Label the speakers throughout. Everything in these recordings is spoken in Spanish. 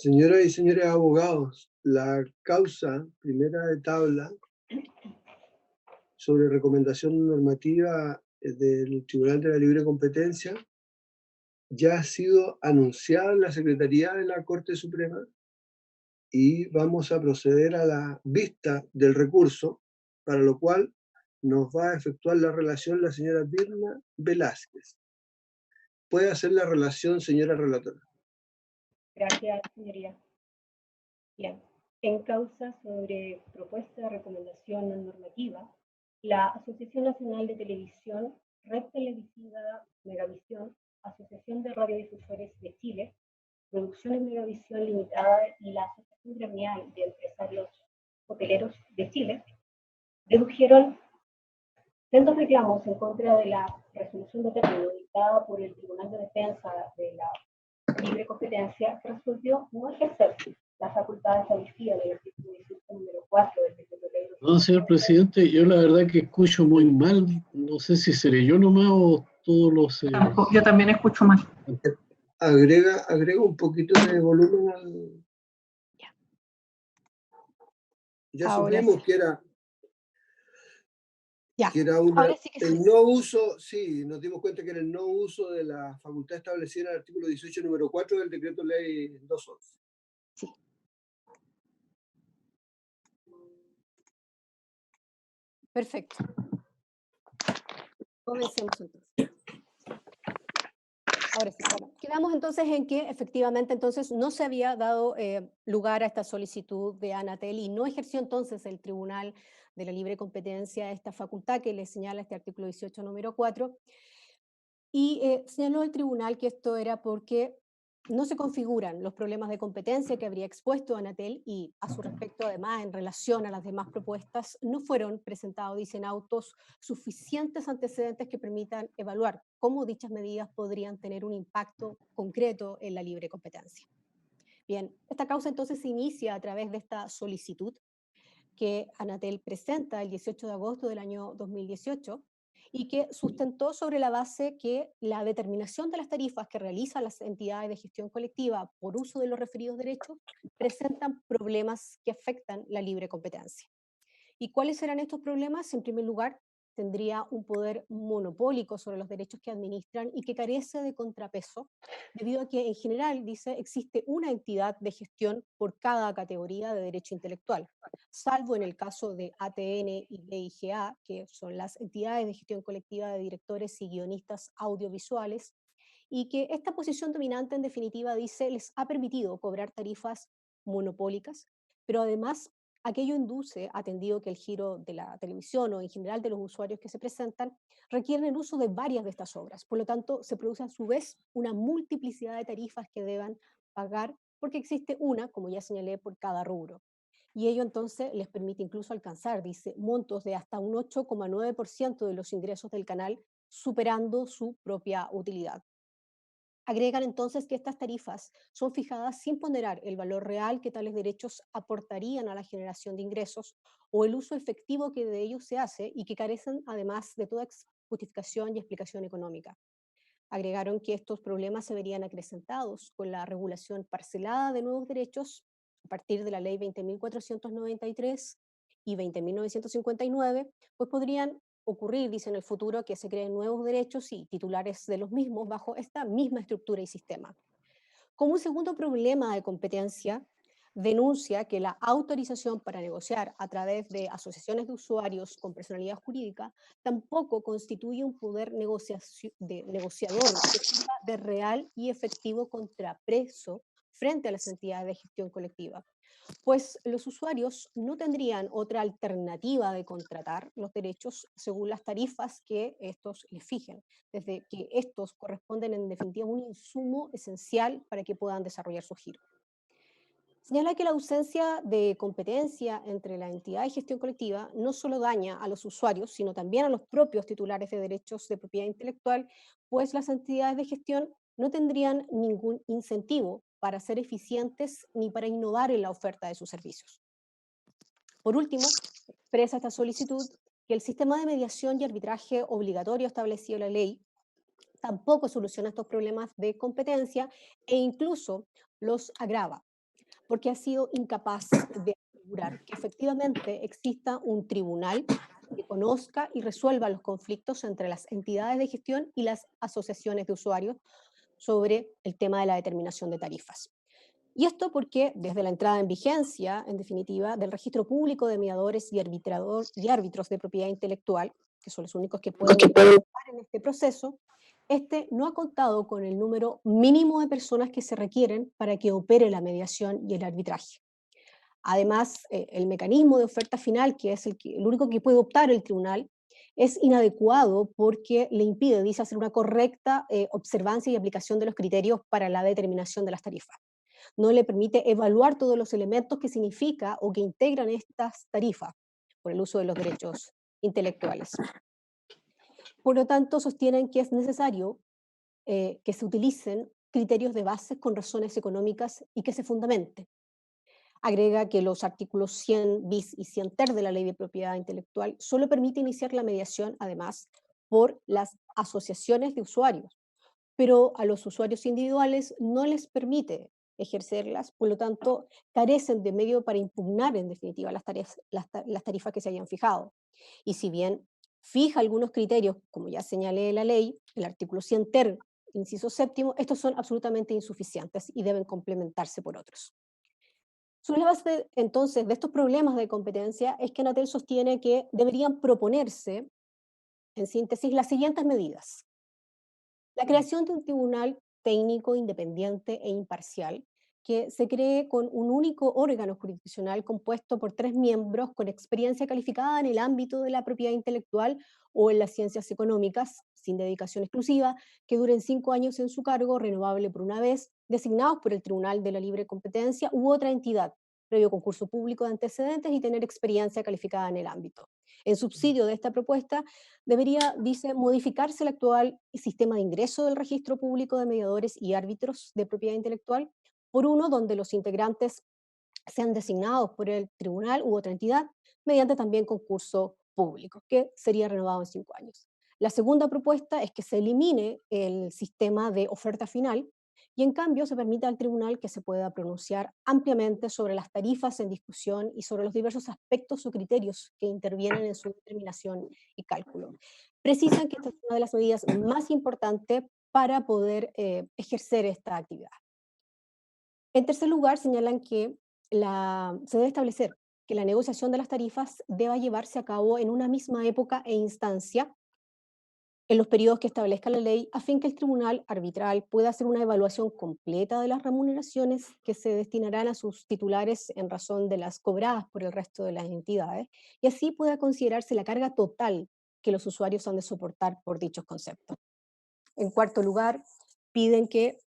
Speaker 1: Señoras y señores abogados, la causa primera de tabla sobre recomendación normativa del Tribunal de la Libre Competencia ya ha sido anunciada en la Secretaría de la Corte Suprema y vamos a proceder a la vista del recurso, para lo cual nos va a efectuar la relación la señora Birna Velázquez. ¿Puede hacer la relación, señora relatora?
Speaker 2: Gracias, señoría. Bien, en causa sobre propuesta de recomendación no normativa, la Asociación Nacional de Televisión, Red Televisiva Megavisión, Asociación de Radiodifusores de Chile, Producciones Megavisión Limitada y la Asociación Gremial de Empresarios Hoteleros de Chile dedujeron sendos reclamos en contra de la resolución de término dictada por el Tribunal de Defensa de la Libre Competencia, que resolvió no ejercer la facultad establecida en el artículo 18 número 4 del decreto ley.
Speaker 3: No, señor presidente, yo la verdad que escucho muy mal. No sé si seré yo nomás o todos los...
Speaker 4: Yo también escucho mal.
Speaker 1: Agrega un poquito de volumen al... Ya supimos
Speaker 5: sí.
Speaker 1: que era...
Speaker 5: Ya.
Speaker 1: Que era
Speaker 5: Ahora sí que
Speaker 1: el no uso, sí, nos dimos cuenta que era el no uso de la facultad establecida en el artículo 18 número 4 del decreto ley 211.
Speaker 5: Sí. Perfecto. Comencemos entonces. Ahora sí, bueno, quedamos entonces en que efectivamente entonces no se había dado lugar a esta solicitud de Anatel y no ejerció entonces el Tribunal de la Libre Competencia esta facultad que le señala este artículo 18 número 4 y señaló el tribunal que esto era porque no se configuran los problemas de competencia que habría expuesto Anatel y a su respecto además en relación a las demás propuestas no fueron presentados, dicen autos, suficientes antecedentes que permitan evaluar cómo dichas medidas podrían tener un impacto concreto en la libre competencia. Bien, esta causa entonces se inicia a través de esta solicitud que Anatel presenta el 18 de agosto del año 2018 y que sustentó sobre la base que la determinación de las tarifas que realizan las entidades de gestión colectiva por uso de los referidos derechos presentan problemas que afectan la libre competencia. ¿Y cuáles serán estos problemas? En primer lugar, tendría un poder monopólico sobre los derechos que administran y que carece de contrapeso, debido a que en general, dice, existe una entidad de gestión por cada categoría de derecho intelectual, salvo en el caso de ATN y BIGA, que son las entidades de gestión colectiva de directores y guionistas audiovisuales, y que esta posición dominante, en definitiva, dice, les ha permitido cobrar tarifas monopólicas, pero además aquello induce, atendido que el giro de la televisión o en general de los usuarios que se presentan, requieren el uso de varias de estas obras. Por lo tanto, se produce a su vez una multiplicidad de tarifas que deban pagar porque existe una, como ya señalé, por cada rubro. Y ello entonces les permite incluso alcanzar, dice, montos de hasta un 8,9% de los ingresos del canal, superando su propia utilidad. Agregan entonces que estas tarifas son fijadas sin ponderar el valor real que tales derechos aportarían a la generación de ingresos o el uso efectivo que de ellos se hace y que carecen además de toda justificación y explicación económica. Agregaron que estos problemas se verían acrecentados con la regulación parcelada de nuevos derechos a partir de la ley 20.493 y 20.959, pues podrían ocurrir, dice en el futuro, que se creen nuevos derechos y titulares de los mismos bajo esta misma estructura y sistema. Como un segundo problema de competencia, denuncia que la autorización para negociar a través de asociaciones de usuarios con personalidad jurídica tampoco constituye un poder negociador que sirva de real y efectivo contrapeso frente a las entidades de gestión colectiva, pues los usuarios no tendrían otra alternativa de contratar los derechos según las tarifas que estos les fijen, desde que estos corresponden en definitiva a un insumo esencial para que puedan desarrollar su giro. Señala que la ausencia de competencia entre la entidad de gestión colectiva no solo daña a los usuarios, sino también a los propios titulares de derechos de propiedad intelectual, pues las entidades de gestión no tendrían ningún incentivo para ser eficientes ni para innovar en la oferta de sus servicios. Por último, expresa esta solicitud que el sistema de mediación y arbitraje obligatorio establecido en la ley tampoco soluciona estos problemas de competencia e incluso los agrava. porque ha sido incapaz de asegurar que efectivamente exista un tribunal que conozca y resuelva los conflictos entre las entidades de gestión y las asociaciones de usuarios sobre el tema de la determinación de tarifas. Y esto porque desde la entrada en vigencia, en definitiva, del registro público de mediadores y árbitros de propiedad intelectual, que son los únicos que pueden participar en este proceso, este no ha contado con el número mínimo de personas que se requieren para que opere la mediación y el arbitraje. Además, el mecanismo de oferta final, que es el único que puede optar el tribunal, es inadecuado porque le impide, dice, hacer una correcta observancia y aplicación de los criterios para la determinación de las tarifas. No le permite evaluar todos los elementos que significa o que integran estas tarifas por el uso de los derechos intelectuales. Por lo tanto, sostienen que es necesario que se utilicen criterios de base con razones económicas y que se fundamente. Agrega que los artículos 100 bis y 100 ter de la Ley de Propiedad Intelectual solo permite iniciar la mediación, además, por las asociaciones de usuarios, pero a los usuarios individuales no les permite ejercerlas, por lo tanto, carecen de medio para impugnar, en definitiva, las tarifas que se hayan fijado. Y si bien fija algunos criterios, como ya señalé la ley, el artículo 100 ter, inciso séptimo, estos son absolutamente insuficientes y deben complementarse por otros. Sobre la base, entonces, de estos problemas de competencia es que Anatel sostiene que deberían proponerse, en síntesis, las siguientes medidas. La creación de un tribunal técnico, independiente e imparcial que se cree con un único órgano jurisdiccional compuesto por 3 miembros con experiencia calificada en el ámbito de la propiedad intelectual o en las ciencias económicas, sin dedicación exclusiva, que duren 5 años en su cargo, renovable por una vez, designados por el Tribunal de la Libre Competencia u otra entidad, previo concurso público de antecedentes y tener experiencia calificada en el ámbito. En subsidio de esta propuesta, debería, dice, modificarse el actual sistema de ingreso del registro público de mediadores y árbitros de propiedad intelectual por uno donde los integrantes sean designados por el tribunal u otra entidad mediante también concurso público, que sería renovado en 5 años. La segunda propuesta es que se elimine el sistema de oferta final y en cambio se permita al tribunal que se pueda pronunciar ampliamente sobre las tarifas en discusión y sobre los diversos aspectos o criterios que intervienen en su determinación y cálculo. Precisan que esta es una de las medidas más importantes para poder ejercer esta actividad. En tercer lugar, señalan que se debe establecer que la negociación de las tarifas deba llevarse a cabo en una misma época e instancia en los periodos que establezca la ley, a fin que el tribunal arbitral pueda hacer una evaluación completa de las remuneraciones que se destinarán a sus titulares en razón de las cobradas por el resto de las entidades, y así pueda considerarse la carga total que los usuarios han de soportar por dichos conceptos. En cuarto lugar, piden que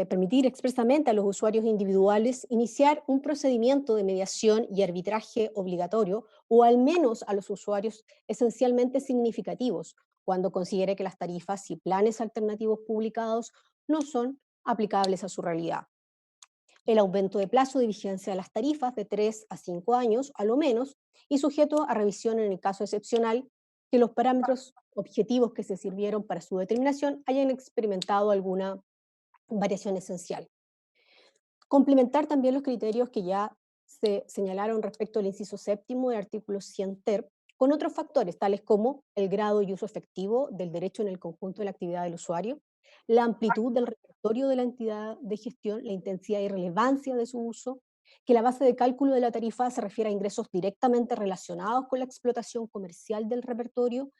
Speaker 5: permitir expresamente a los usuarios individuales iniciar un procedimiento de mediación y arbitraje obligatorio, o al menos a los usuarios esencialmente significativos, cuando considere que las tarifas y planes alternativos publicados no son aplicables a su realidad. El aumento de plazo de vigencia de las tarifas de 3 a 5 años, a lo menos, y sujeto a revisión en el caso excepcional, que los parámetros objetivos que se sirvieron para su determinación hayan experimentado alguna variación esencial. Complementar también los criterios que ya se señalaron respecto al inciso séptimo del artículo 100 ter, con otros factores, tales como el grado y uso efectivo del derecho en el conjunto de la actividad del usuario, la amplitud del repertorio de la entidad de gestión, la intensidad y relevancia de su uso, que la base de cálculo de la tarifa se refiere a ingresos directamente relacionados con la explotación comercial del repertorio,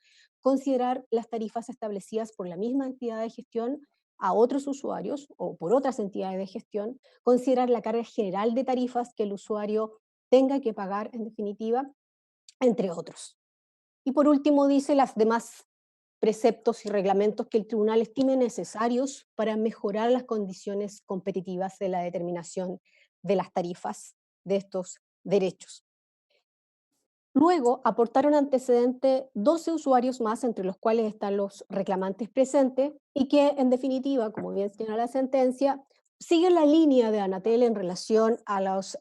Speaker 5: considerar las tarifas establecidas por la misma entidad de gestión a otros usuarios o por otras entidades de gestión, considerar la carga general de tarifas que el usuario tenga que pagar en definitiva, entre otros. Y por último dice las demás preceptos y reglamentos que el tribunal estime necesarios para mejorar las condiciones competitivas de la determinación de las tarifas de estos derechos. Luego aportaron antecedente 12 usuarios más, entre los cuales están los reclamantes presentes, y que en definitiva, como bien señala la sentencia, siguen la línea de Anatel en relación a las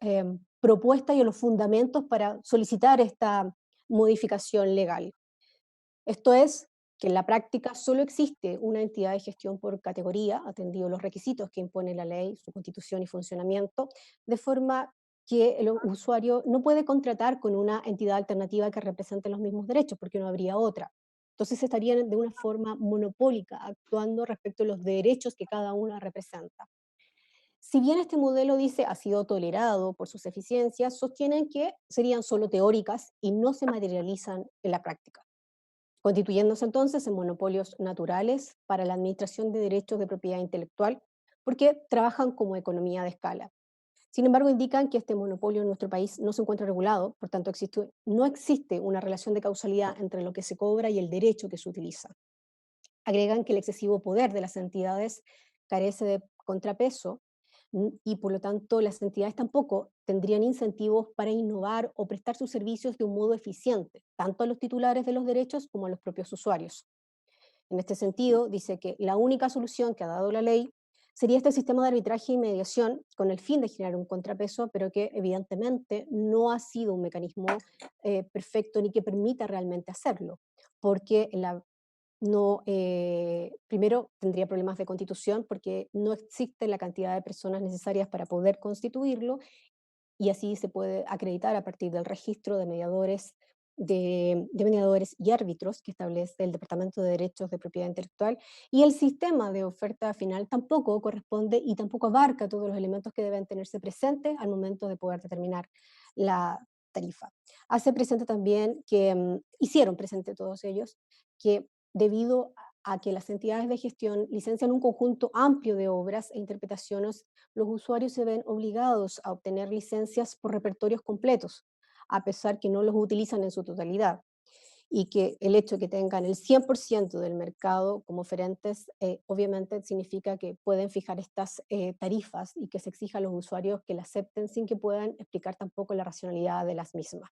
Speaker 5: propuestas y a los fundamentos para solicitar esta modificación legal. Esto es, que en la práctica solo existe una entidad de gestión por categoría, atendido los requisitos que impone la ley, su constitución y funcionamiento, de forma que el usuario no puede contratar con una entidad alternativa que represente los mismos derechos, porque no habría otra. Entonces estarían de una forma monopólica actuando respecto a los derechos que cada una representa. Si bien este modelo dice ha sido tolerado por sus eficiencias, sostienen que serían solo teóricas y no se materializan en la práctica, constituyéndose entonces en monopolios naturales para la administración de derechos de propiedad intelectual, porque trabajan como economía de escala. Sin embargo, indican que este monopolio en nuestro país no se encuentra regulado, por tanto no existe una relación de causalidad entre lo que se cobra y el derecho que se utiliza. Agregan que el excesivo poder de las entidades carece de contrapeso y por lo tanto las entidades tampoco tendrían incentivos para innovar o prestar sus servicios de un modo eficiente, tanto a los titulares de los derechos como a los propios usuarios. En este sentido, dice que la única solución que ha dado la ley sería este sistema de arbitraje y mediación con el fin de generar un contrapeso, pero que evidentemente no ha sido un mecanismo perfecto ni que permita realmente hacerlo, porque no, primero tendría problemas de constitución porque no existe la cantidad de personas necesarias para poder constituirlo y así se puede acreditar a partir del registro de mediadores, de mediadores y árbitros que establece el Departamento de Derechos de Propiedad Intelectual, y el sistema de oferta final tampoco corresponde y tampoco abarca todos los elementos que deben tenerse presentes al momento de poder determinar la tarifa. Hace presente también que, hicieron presente todos ellos, que debido a que las entidades de gestión licencian un conjunto amplio de obras e interpretaciones, los usuarios se ven obligados a obtener licencias por repertorios completos, a pesar que no los utilizan en su totalidad, y que el hecho de que tengan el 100% del mercado como oferentes, obviamente significa que pueden fijar estas tarifas y que se exija a los usuarios que las acepten sin que puedan explicar tampoco la racionalidad de las mismas.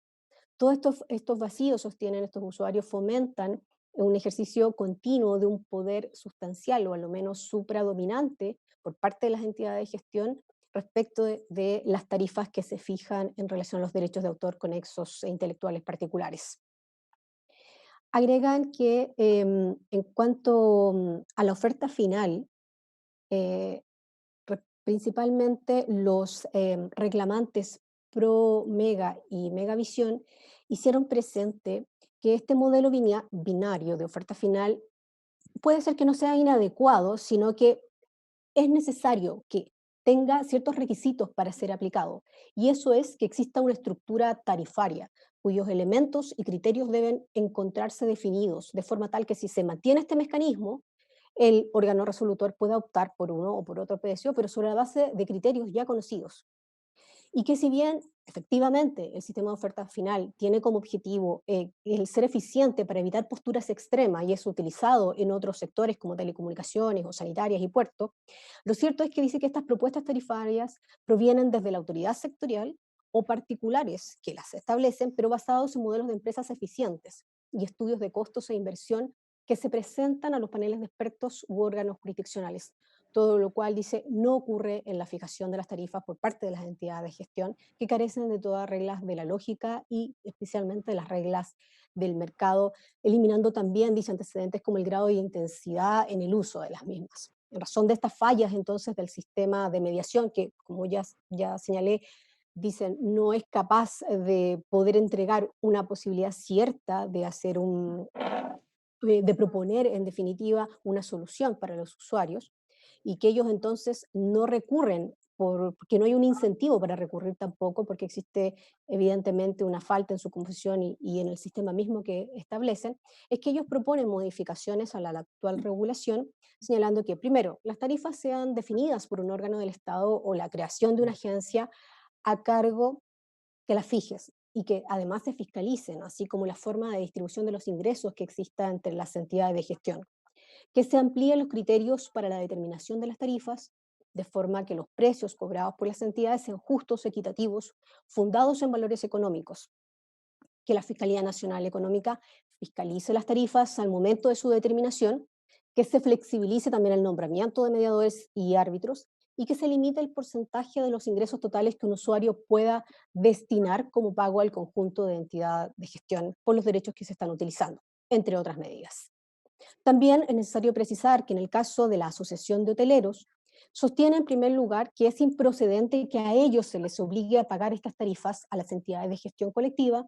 Speaker 5: Todos estos vacíos, sostienen estos usuarios, fomentan un ejercicio continuo de un poder sustancial o a lo menos supradominante por parte de las entidades de gestión respecto de las tarifas que se fijan en relación a los derechos de autor conexos e intelectuales particulares. Agregan que en cuanto a la oferta final, eh, principalmente los reclamantes Pro Mega y Megavisión hicieron presente que este modelo binario de oferta final puede ser que no sea inadecuado, sino que es necesario que tenga ciertos requisitos para ser aplicado. Y eso es que exista una estructura tarifaria, cuyos elementos y criterios deben encontrarse definidos, de forma tal que si se mantiene este mecanismo, el órgano resolutor pueda optar por uno o por otro precio, pero sobre la base de criterios ya conocidos. Y que si bien efectivamente el sistema de oferta final tiene como objetivo el ser eficiente para evitar posturas extremas y es utilizado en otros sectores como telecomunicaciones o sanitarias y puertos, lo cierto es que dice que estas propuestas tarifarias provienen desde la autoridad sectorial o particulares que las establecen, pero basados en modelos de empresas eficientes y estudios de costos e inversión que se presentan a los paneles de expertos u órganos jurisdiccionales, todo lo cual dice no ocurre en la fijación de las tarifas por parte de las entidades de gestión que carecen de todas reglas de la lógica y especialmente de las reglas del mercado, eliminando también, dice, antecedentes como el grado de intensidad en el uso de las mismas. En razón de estas fallas entonces del sistema de mediación que, como ya señalé, dicen no es capaz de poder entregar una posibilidad cierta de hacer de proponer en definitiva una solución para los usuarios, y que ellos entonces no recurren porque no hay un incentivo para recurrir tampoco, porque existe evidentemente una falta en su composición y en el sistema mismo que establecen, es que ellos proponen modificaciones a la actual regulación, señalando que, primero, las tarifas sean definidas por un órgano del Estado o la creación de una agencia a cargo que las fijes y que además se fiscalicen, así como la forma de distribución de los ingresos que exista entre las entidades de gestión, que se amplíen los criterios para la determinación de las tarifas, de forma que los precios cobrados por las entidades sean justos, equitativos, fundados en valores económicos, que la Fiscalía Nacional Económica fiscalice las tarifas al momento de su determinación, que se flexibilice también el nombramiento de mediadores y árbitros y que se limite el porcentaje de los ingresos totales que un usuario pueda destinar como pago al conjunto de entidad de gestión por los derechos que se están utilizando, entre otras medidas. También es necesario precisar que en el caso de la Asociación de Hoteleros, sostiene en primer lugar que es improcedente que a ellos se les obligue a pagar estas tarifas a las entidades de gestión colectiva,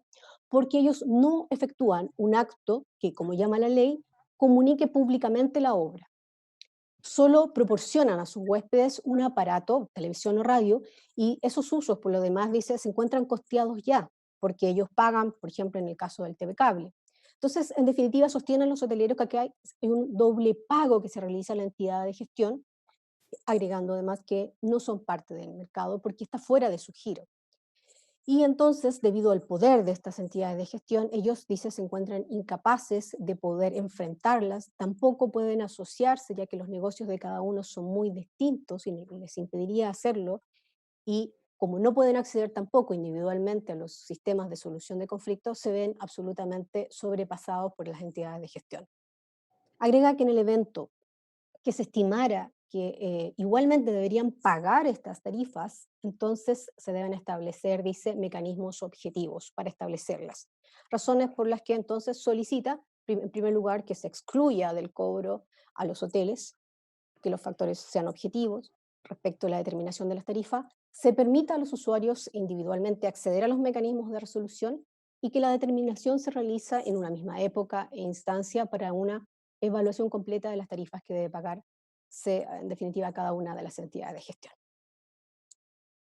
Speaker 5: porque ellos no efectúan un acto que, como llama la ley, comunique públicamente la obra. Solo proporcionan a sus huéspedes un aparato, televisión o radio, y esos usos, por lo demás, dice, se encuentran costeados ya, porque ellos pagan, por ejemplo, en el caso del TV Cable. Entonces, en definitiva, sostienen los hoteleros que aquí hay un doble pago que se realiza a la entidad de gestión, agregando además que no son parte del mercado porque está fuera de su giro. Y entonces, debido al poder de estas entidades de gestión, ellos, dice, se encuentran incapaces de poder enfrentarlas, tampoco pueden asociarse, ya que los negocios de cada uno son muy distintos y les impediría hacerlo, y como no pueden acceder tampoco individualmente a los sistemas de solución de conflictos, se ven absolutamente sobrepasados por las entidades de gestión. Agrega que en el evento que se estimara que igualmente deberían pagar estas tarifas, entonces se deben establecer, dice, mecanismos objetivos para establecerlas. Razones por las que entonces solicita, en primer lugar, que se excluya del cobro a los hoteles, que los factores sean objetivos respecto a la determinación de las tarifas, se permita a los usuarios individualmente acceder a los mecanismos de resolución y que la determinación se realiza en una misma época e instancia para una evaluación completa de las tarifas que debe pagar, en definitiva, cada una de las entidades de gestión.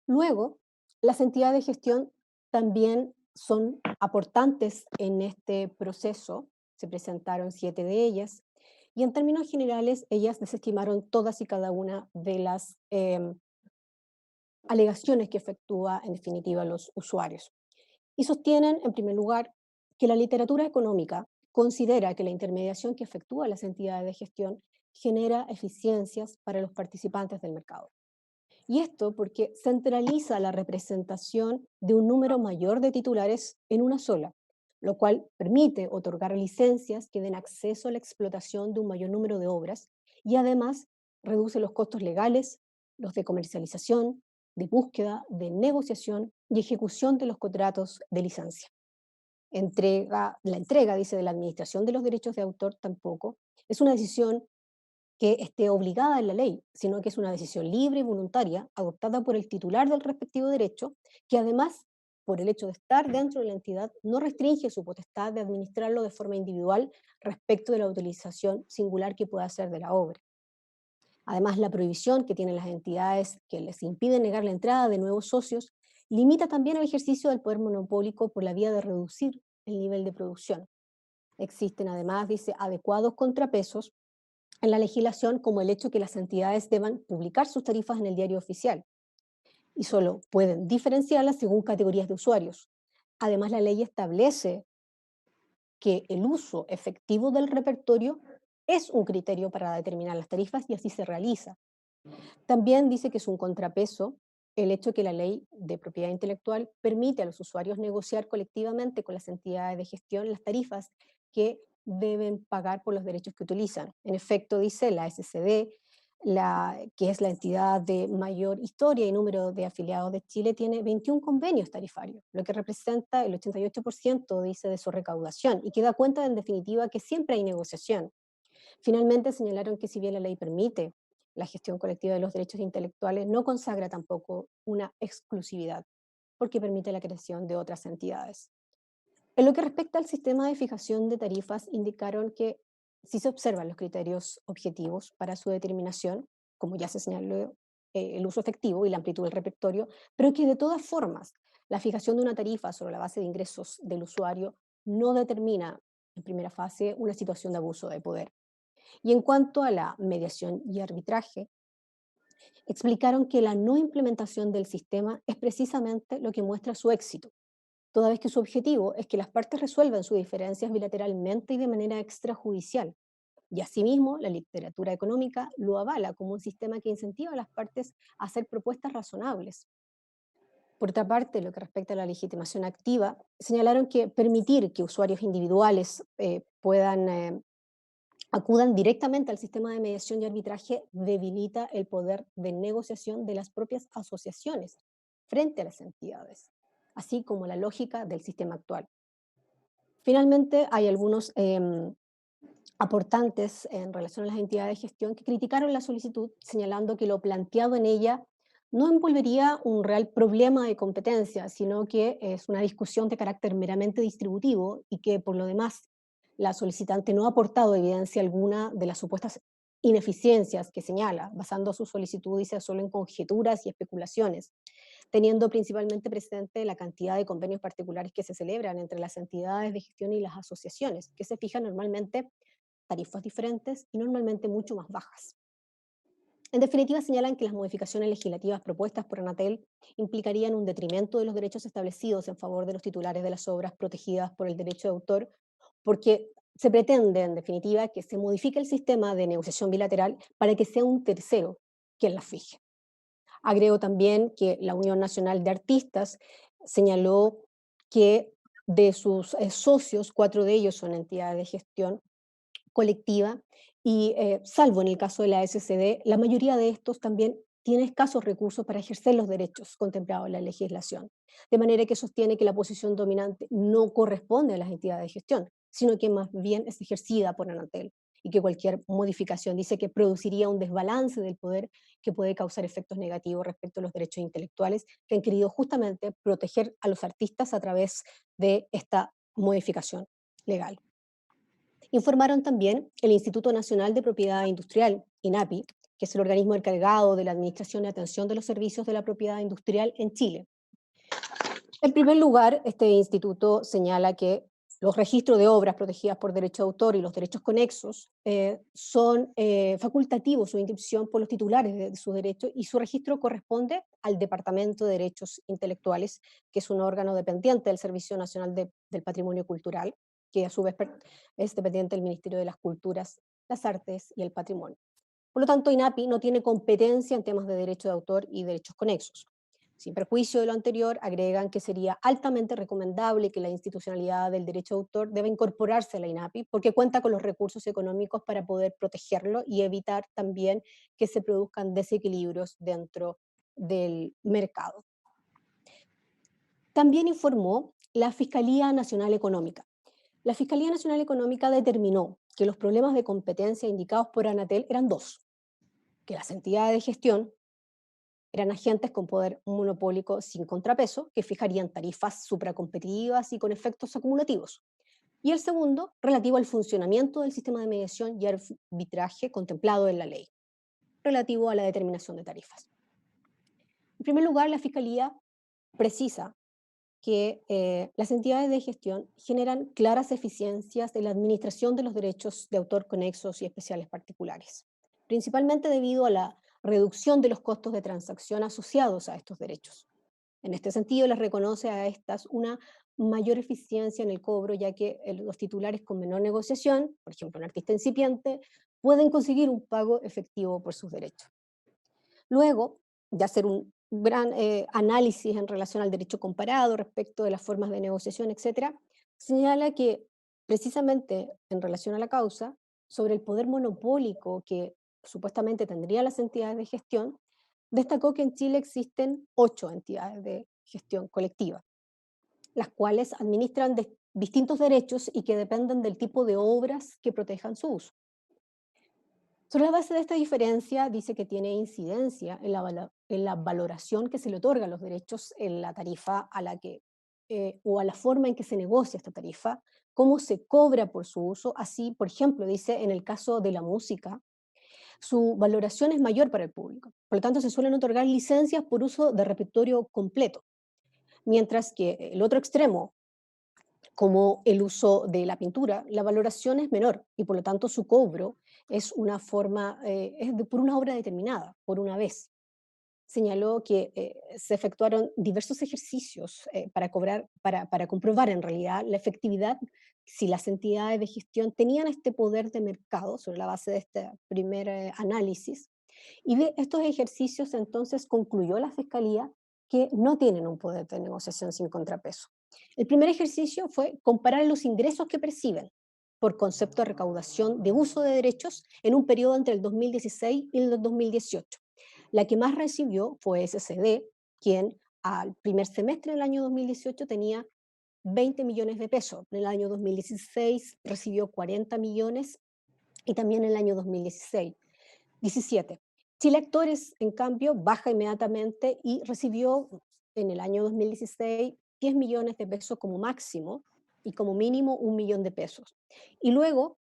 Speaker 5: Luego, las entidades de gestión también son aportantes en este proceso, se presentaron 7 de ellas, y en términos generales ellas desestimaron todas y cada una de las alegaciones que efectúa en definitiva los usuarios. Y sostienen, en primer lugar, que la literatura económica considera que la intermediación que efectúa las entidades de gestión genera eficiencias para los participantes del mercado. Y esto porque centraliza la representación de un número mayor de titulares en una sola, lo cual permite otorgar licencias que den acceso a la explotación de un mayor número de obras y además reduce los costos legales, los de comercialización, de búsqueda, de negociación y ejecución de los contratos de licencia. La entrega, dice, de la administración de los derechos de autor tampoco es una decisión que esté obligada en la ley, sino que es una decisión libre y voluntaria adoptada por el titular del respectivo derecho, que además, por el hecho de estar dentro de la entidad, no restringe su potestad de administrarlo de forma individual respecto de la utilización singular que pueda hacer de la obra. Además, la prohibición que tienen las entidades que les impide negar la entrada de nuevos socios limita también el ejercicio del poder monopólico por la vía de reducir el nivel de producción. Existen además, dice, adecuados contrapesos en la legislación, como el hecho que las entidades deban publicar sus tarifas en el diario oficial y solo pueden diferenciarlas según categorías de usuarios. Además, la ley establece que el uso efectivo del repertorio es un criterio para determinar las tarifas y así se realiza. También dice que es un contrapeso el hecho que la ley de propiedad intelectual permite a los usuarios negociar colectivamente con las entidades de gestión las tarifas que deben pagar por los derechos que utilizan. En efecto, dice la SCD, que es la entidad de mayor historia y número de afiliados de Chile, tiene 21 convenios tarifarios, lo que representa el 88%, dice, de su recaudación, y que da cuenta en definitiva que siempre hay negociación. Finalmente señalaron que si bien la ley permite la gestión colectiva de los derechos intelectuales, no consagra tampoco una exclusividad, porque permite la creación de otras entidades. En lo que respecta al sistema de fijación de tarifas, indicaron que sí se observan los criterios objetivos para su determinación, como ya se señaló, el uso efectivo y la amplitud del repertorio, pero que de todas formas la fijación de una tarifa sobre la base de ingresos del usuario no determina en primera fase una situación de abuso de poder. Y en cuanto a la mediación y arbitraje, explicaron que la no implementación del sistema es precisamente lo que muestra su éxito, toda vez que su objetivo es que las partes resuelvan sus diferencias bilateralmente y de manera extrajudicial. Y asimismo, la literatura económica lo avala como un sistema que incentiva a las partes a hacer propuestas razonables. Por otra parte, lo que respecta a la legitimación activa, señalaron que permitir que usuarios individuales acudan directamente al sistema de mediación y arbitraje debilita el poder de negociación de las propias asociaciones frente a las entidades, así como la lógica del sistema actual. Finalmente, hay algunos aportantes en relación a las entidades de gestión que criticaron la solicitud, señalando que lo planteado en ella no envolvería un real problema de competencia, sino que es una discusión de carácter meramente distributivo y que, por lo demás, la solicitante no ha aportado evidencia alguna de las supuestas ineficiencias que señala, basando su solicitud, dice, solo en conjeturas y especulaciones, teniendo principalmente presente la cantidad de convenios particulares que se celebran entre las entidades de gestión y las asociaciones, que se fijan normalmente tarifas diferentes y normalmente mucho más bajas. En definitiva, señalan que las modificaciones legislativas propuestas por Anatel implicarían un detrimento de los derechos establecidos en favor de los titulares de las obras protegidas por el derecho de autor, porque se pretende, en definitiva, que se modifique el sistema de negociación bilateral para que sea un tercero quien las fije. Agrego también que la Unión Nacional de Artistas señaló que de sus socios, 4 de ellos son entidades de gestión colectiva y salvo en el caso de la SCD, la mayoría de estos también tiene escasos recursos para ejercer los derechos contemplados en la legislación. De manera que sostiene que la posición dominante no corresponde a las entidades de gestión, sino que más bien es ejercida por Anatel y que cualquier modificación dice que produciría un desbalance del poder que puede causar efectos negativos respecto a los derechos intelectuales que han querido justamente proteger a los artistas a través de esta modificación legal. Informaron también el Instituto Nacional de Propiedad Industrial, INAPI, que es el organismo encargado de la administración y atención de los servicios de la propiedad industrial en Chile. En primer lugar, este instituto señala que los registros de obras protegidas por derecho de autor y los derechos conexos son facultativos su inscripción por los titulares de sus derechos y su registro corresponde al Departamento de Derechos Intelectuales, que es un órgano dependiente del Servicio Nacional del Patrimonio Cultural, que a su vez es dependiente del Ministerio de las Culturas, las Artes y el Patrimonio. Por lo tanto, INAPI no tiene competencia en temas de derecho de autor y derechos conexos. Sin perjuicio de lo anterior, agregan que sería altamente recomendable que la institucionalidad del derecho de autor deba incorporarse a la INAPI porque cuenta con los recursos económicos para poder protegerlo y evitar también que se produzcan desequilibrios dentro del mercado. También informó la Fiscalía Nacional Económica. La Fiscalía Nacional Económica determinó que los problemas de competencia indicados por Anatel eran dos: que las entidades de gestión eran agentes con poder monopólico sin contrapeso, que fijarían tarifas supracompetitivas y con efectos acumulativos. Y el segundo, relativo al funcionamiento del sistema de mediación y arbitraje contemplado en la ley, relativo a la determinación de tarifas. En primer lugar, la Fiscalía precisa que las entidades de gestión generan claras eficiencias en la administración de los derechos de autor conexos y especiales particulares, principalmente debido a la reducción de los costos de transacción asociados a estos derechos. En este sentido, les reconoce a estas una mayor eficiencia en el cobro, ya que los titulares con menor negociación, por ejemplo, un artista incipiente, pueden conseguir un pago efectivo por sus derechos. Luego de hacer un gran análisis en relación al derecho comparado respecto de las formas de negociación, etcétera, señala que precisamente en relación a la causa, sobre el poder monopólico que supuestamente tendrían las entidades de gestión, destacó que en Chile existen 8 entidades de gestión colectiva, las cuales administran distintos derechos y que dependen del tipo de obras que protejan su uso. Sobre la base de esta diferencia, dice que tiene incidencia en la valoración que se le otorga a los derechos en la tarifa a la que, o a la forma en que se negocia esta tarifa, cómo se cobra por su uso. Así, por ejemplo, dice en el caso de la música, su valoración es mayor para el público. Por lo tanto, se suelen otorgar licencias por uso de repertorio completo, mientras que el otro extremo, como el uso de la pintura, la valoración es menor y por lo tanto su cobro es una forma, por una obra determinada, por una vez. Señaló que se efectuaron diversos ejercicios para comprobar en realidad la efectividad si las entidades de gestión tenían este poder de mercado sobre la base de este primer análisis. Y de estos ejercicios entonces concluyó la Fiscalía que no tienen un poder de negociación sin contrapeso. El primer ejercicio fue comparar los ingresos que perciben por concepto de recaudación de uso de derechos en un periodo entre el 2016 y el 2018. La que más recibió fue SCD, quien al primer semestre del año 2018 tenía 20 millones de pesos. En el año 2016 recibió 40 millones y también en el año 2017. Chile Actores, en cambio, baja inmediatamente y recibió en el año 2016 10 millones de pesos como máximo y como mínimo 1 millón de pesos. Y luego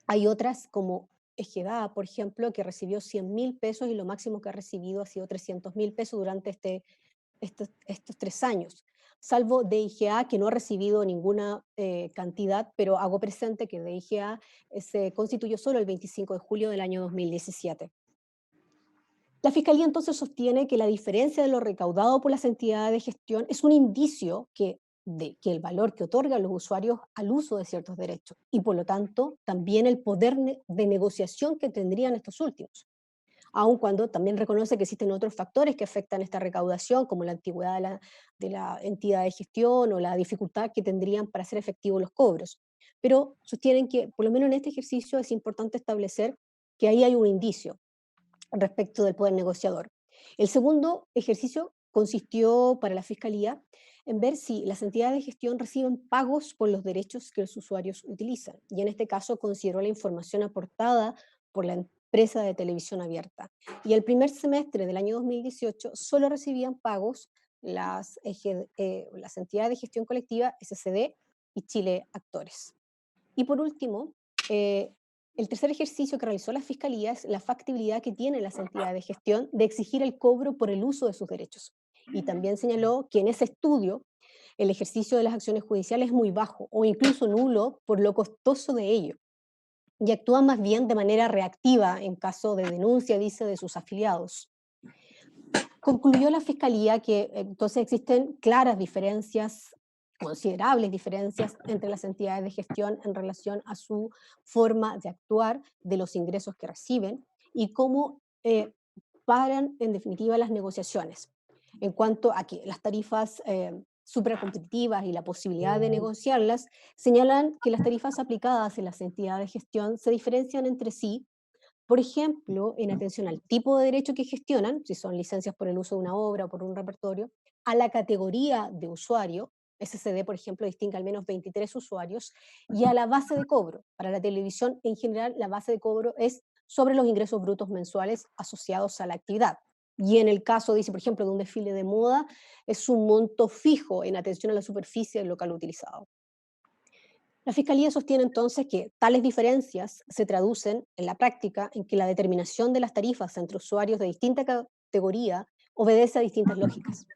Speaker 5: hay otras como Ejeda, por ejemplo, que recibió 100.000 pesos y lo máximo que ha recibido ha sido 300.000 pesos durante estos 3 años. Salvo DIGA, que no ha recibido ninguna cantidad, pero hago presente que DIGA se constituyó solo el 25 de julio del año 2017. La Fiscalía entonces sostiene que la diferencia de lo recaudado por las entidades de gestión es un indicio de que el valor que otorgan los usuarios al uso de ciertos derechos y por lo tanto también el poder de negociación que tendrían estos últimos, aun cuando también reconoce que existen otros factores que afectan esta recaudación, como la antigüedad de la entidad de gestión o la dificultad que tendrían para hacer efectivos los cobros. Pero sostienen que, por lo menos en este ejercicio, es importante establecer que ahí hay un indicio respecto del poder negociador. El segundo ejercicio consistió para la Fiscalía en ver si las entidades de gestión reciben pagos por los derechos que los usuarios utilizan. Y en este caso consideró la información aportada por la empresa de televisión abierta. Y el primer semestre del año 2018 solo recibían pagos las entidades de gestión colectiva SCD y Chile Actores. Y por último, el tercer ejercicio que realizó la Fiscalía es la factibilidad que tienen las entidades de gestión de exigir el cobro por el uso de sus derechos. Y también señaló que en ese estudio el ejercicio de las acciones judiciales es muy bajo o incluso nulo por lo costoso de ello. Y actúan más bien de manera reactiva en caso de denuncia, dice, de sus afiliados. Concluyó la Fiscalía que entonces existen claras diferencias, considerables diferencias entre las entidades de gestión en relación a su forma de actuar, de los ingresos que reciben y cómo paran en definitiva las negociaciones. En cuanto a que las tarifas supracompetitivas y la posibilidad de negociarlas, señalan que las tarifas aplicadas en las entidades de gestión se diferencian entre sí, por ejemplo, en atención al tipo de derecho que gestionan, si son licencias por el uso de una obra o por un repertorio, a la categoría de usuario, SCD, por ejemplo, distingue al menos 23 usuarios, y a la base de cobro. Para la televisión, en general, la base de cobro es sobre los ingresos brutos mensuales asociados a la actividad. Y en el caso, dice, por ejemplo, de un desfile de moda, es un monto fijo en atención a la superficie del local utilizado. La Fiscalía sostiene entonces que tales diferencias se traducen en la práctica en que la determinación de las tarifas entre usuarios de distinta categoría obedece a distintas lógicas.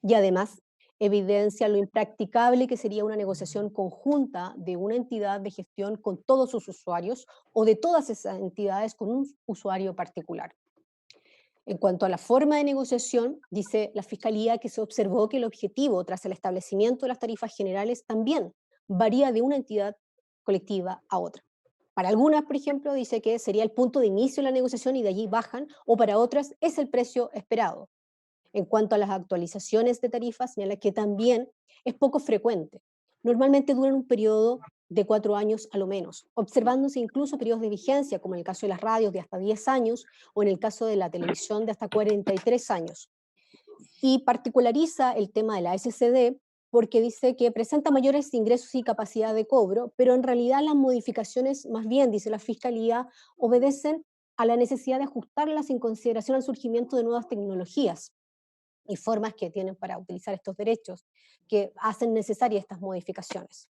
Speaker 5: Y además evidencia lo impracticable que sería una negociación conjunta de una entidad de gestión con todos sus usuarios o de todas esas entidades con un usuario particular. En cuanto a la forma de negociación, dice la Fiscalía que se observó que el objetivo tras el establecimiento de las tarifas generales también varía de una entidad colectiva a otra. Para algunas, por ejemplo, dice que sería el punto de inicio de la negociación y de allí bajan, o para otras es el precio esperado. En cuanto a las actualizaciones de tarifas, señala que también es poco frecuente. Normalmente duran un periodo de 4 años a lo menos, observándose incluso periodos de vigencia, como en el caso de las radios de hasta 10 años o en el caso de la televisión de hasta 43 años. Y particulariza el tema de la SCD porque dice que presenta mayores ingresos y capacidad de cobro, pero en realidad las modificaciones, más bien, dice la Fiscalía, obedecen a la necesidad de ajustarlas en consideración al surgimiento de nuevas tecnologías y formas que tienen para utilizar estos derechos, que hacen necesarias estas modificaciones.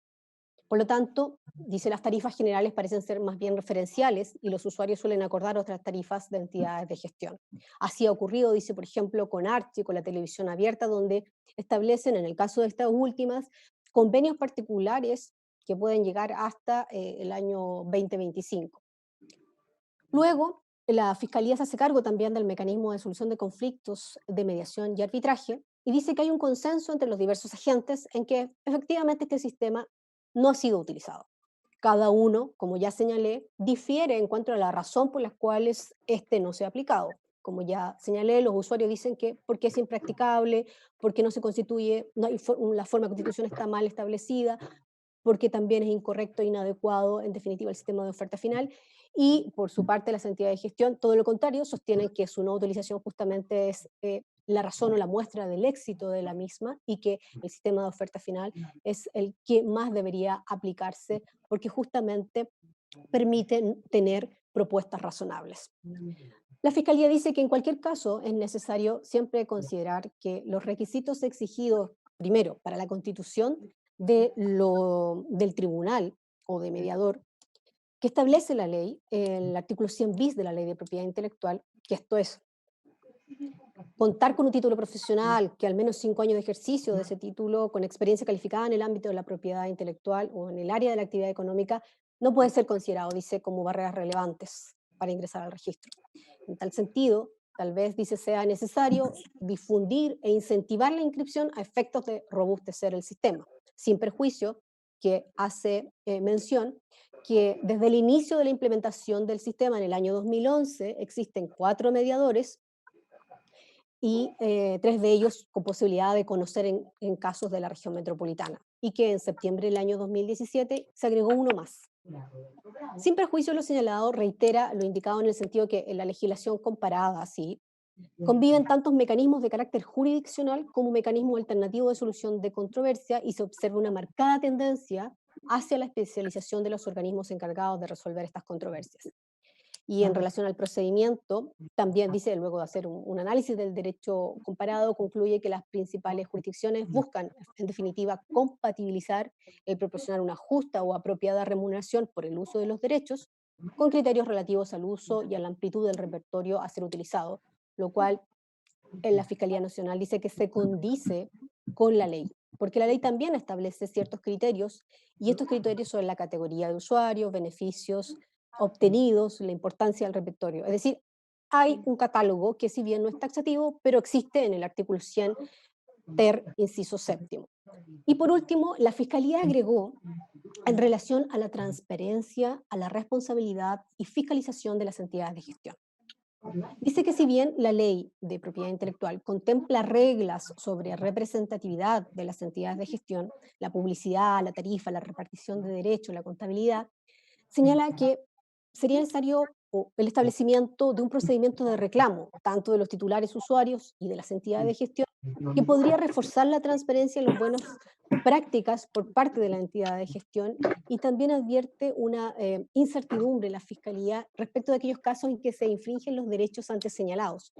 Speaker 5: Por lo tanto, dice, las tarifas generales parecen ser más bien referenciales y los usuarios suelen acordar otras tarifas de entidades de gestión. Así ha ocurrido, dice, por ejemplo, con Archie, con la televisión abierta, donde establecen, en el caso de estas últimas, convenios particulares que pueden llegar hasta el año 2025. Luego, la Fiscalía se hace cargo también del mecanismo de solución de conflictos de mediación y arbitraje y dice que hay un consenso entre los diversos agentes en que efectivamente este sistema no ha sido utilizado. Cada uno, como ya señalé, difiere en cuanto a la razón por la cual este no se ha aplicado. Como ya señalé, los usuarios dicen que porque es impracticable, porque no se constituye, no hay la forma de constitución está mal establecida, porque también es incorrecto e inadecuado, en definitiva, el sistema de oferta final. Y por su parte, las entidades de gestión, todo lo contrario, sostienen que su no utilización justamente es la razón o la muestra del éxito de la misma y que el sistema de oferta final es el que más debería aplicarse, porque justamente permiten tener propuestas razonables. La Fiscalía dice que en cualquier caso es necesario siempre considerar que los requisitos exigidos, primero, para la constitución del tribunal o de mediador, que establece la ley, el artículo 100 bis de la Ley de Propiedad Intelectual, que esto es contar con un título profesional, que al menos 5 años de ejercicio de ese título, con experiencia calificada en el ámbito de la propiedad intelectual o en el área de la actividad económica, no puede ser considerado, dice, como barreras relevantes para ingresar al registro. En tal sentido, tal vez, dice, sea necesario difundir e incentivar la inscripción a efectos de robustecer el sistema, sin perjuicio que hace mención que desde el inicio de la implementación del sistema en el año 2011 existen 4 mediadores y 3 de ellos con posibilidad de conocer en casos de la región metropolitana, y que en septiembre del año 2017 se agregó uno más. Sin perjuicio, lo señalado reitera lo indicado en el sentido que en la legislación comparada, así, conviven tantos mecanismos de carácter jurisdiccional como mecanismos alternativos de solución de controversia, y se observa una marcada tendencia hacia la especialización de los organismos encargados de resolver estas controversias. Y en relación al procedimiento, también dice, luego de hacer un análisis del derecho comparado, concluye que las principales jurisdicciones buscan, en definitiva, compatibilizar el proporcionar una justa o apropiada remuneración por el uso de los derechos con criterios relativos al uso y a la amplitud del repertorio a ser utilizado, lo cual en la Fiscalía Nacional dice que se condice con la ley, porque la ley también establece ciertos criterios, y estos criterios son la categoría de usuarios, beneficios obtenidos, la importancia del repertorio. Es decir, hay un catálogo que, si bien no es taxativo, pero existe en el artículo 100 ter inciso séptimo. Y por último, la Fiscalía agregó en relación a la transparencia, a la responsabilidad y fiscalización de las entidades de gestión. Dice que si bien la ley de propiedad intelectual contempla reglas sobre representatividad de las entidades de gestión, la publicidad, la tarifa, la repartición de derechos, la contabilidad, señala que sería necesario el establecimiento de un procedimiento de reclamo, tanto de los titulares usuarios y de las entidades de gestión, que podría reforzar la transparencia y las buenas prácticas por parte de la entidad de gestión, y también advierte una incertidumbre en la Fiscalía respecto de aquellos casos en que se infringen los derechos antes señalados.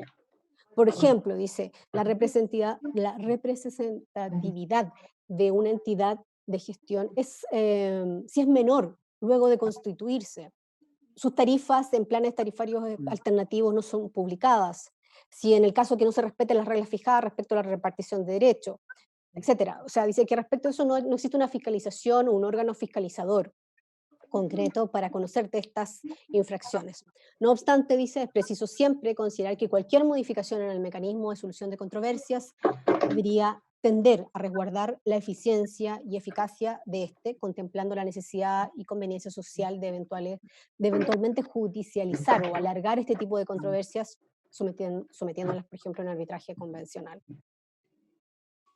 Speaker 5: Por ejemplo, dice, la representatividad de una entidad de gestión si es menor luego de constituirse. Sus tarifas en planes tarifarios alternativos no son publicadas. Si en el caso que no se respeten las reglas fijadas respecto a la repartición de derechos, etcétera. O sea, dice que respecto a eso no existe una fiscalización o un órgano fiscalizador concreto para conocer de estas infracciones. No obstante, dice, es preciso siempre considerar que cualquier modificación en el mecanismo de solución de controversias debería tender a resguardar la eficiencia y eficacia de este, contemplando la necesidad y conveniencia social de eventualmente judicializar o alargar este tipo de controversias, sometiéndolas, por ejemplo, a un arbitraje convencional.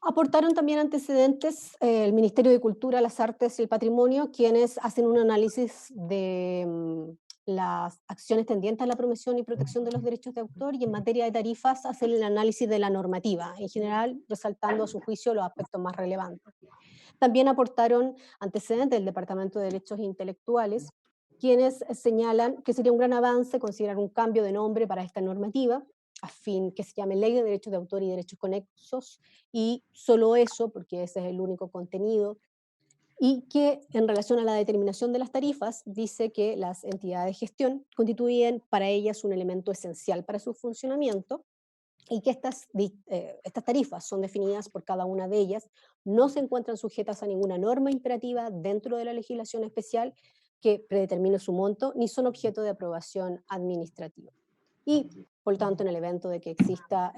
Speaker 5: Aportaron también antecedentes el Ministerio de Cultura, las Artes y el Patrimonio, quienes hacen un análisis de las acciones tendientes a la promoción y protección de los derechos de autor, y en materia de tarifas hacen el análisis de la normativa, en general resaltando a su juicio los aspectos más relevantes. También aportaron antecedentes del Departamento de Derechos Intelectuales, quienes señalan que sería un gran avance considerar un cambio de nombre para esta normativa, a fin que se llame Ley de Derechos de Autor y Derechos Conexos, y solo eso, porque ese es el único contenido, y que en relación a la determinación de las tarifas, dice que las entidades de gestión constituyen para ellas un elemento esencial para su funcionamiento, y que estas tarifas son definidas por cada una de ellas, no se encuentran sujetas a ninguna norma imperativa dentro de la legislación especial que predetermine su monto, ni son objeto de aprobación administrativa. Y, por lo tanto, en el evento de que exista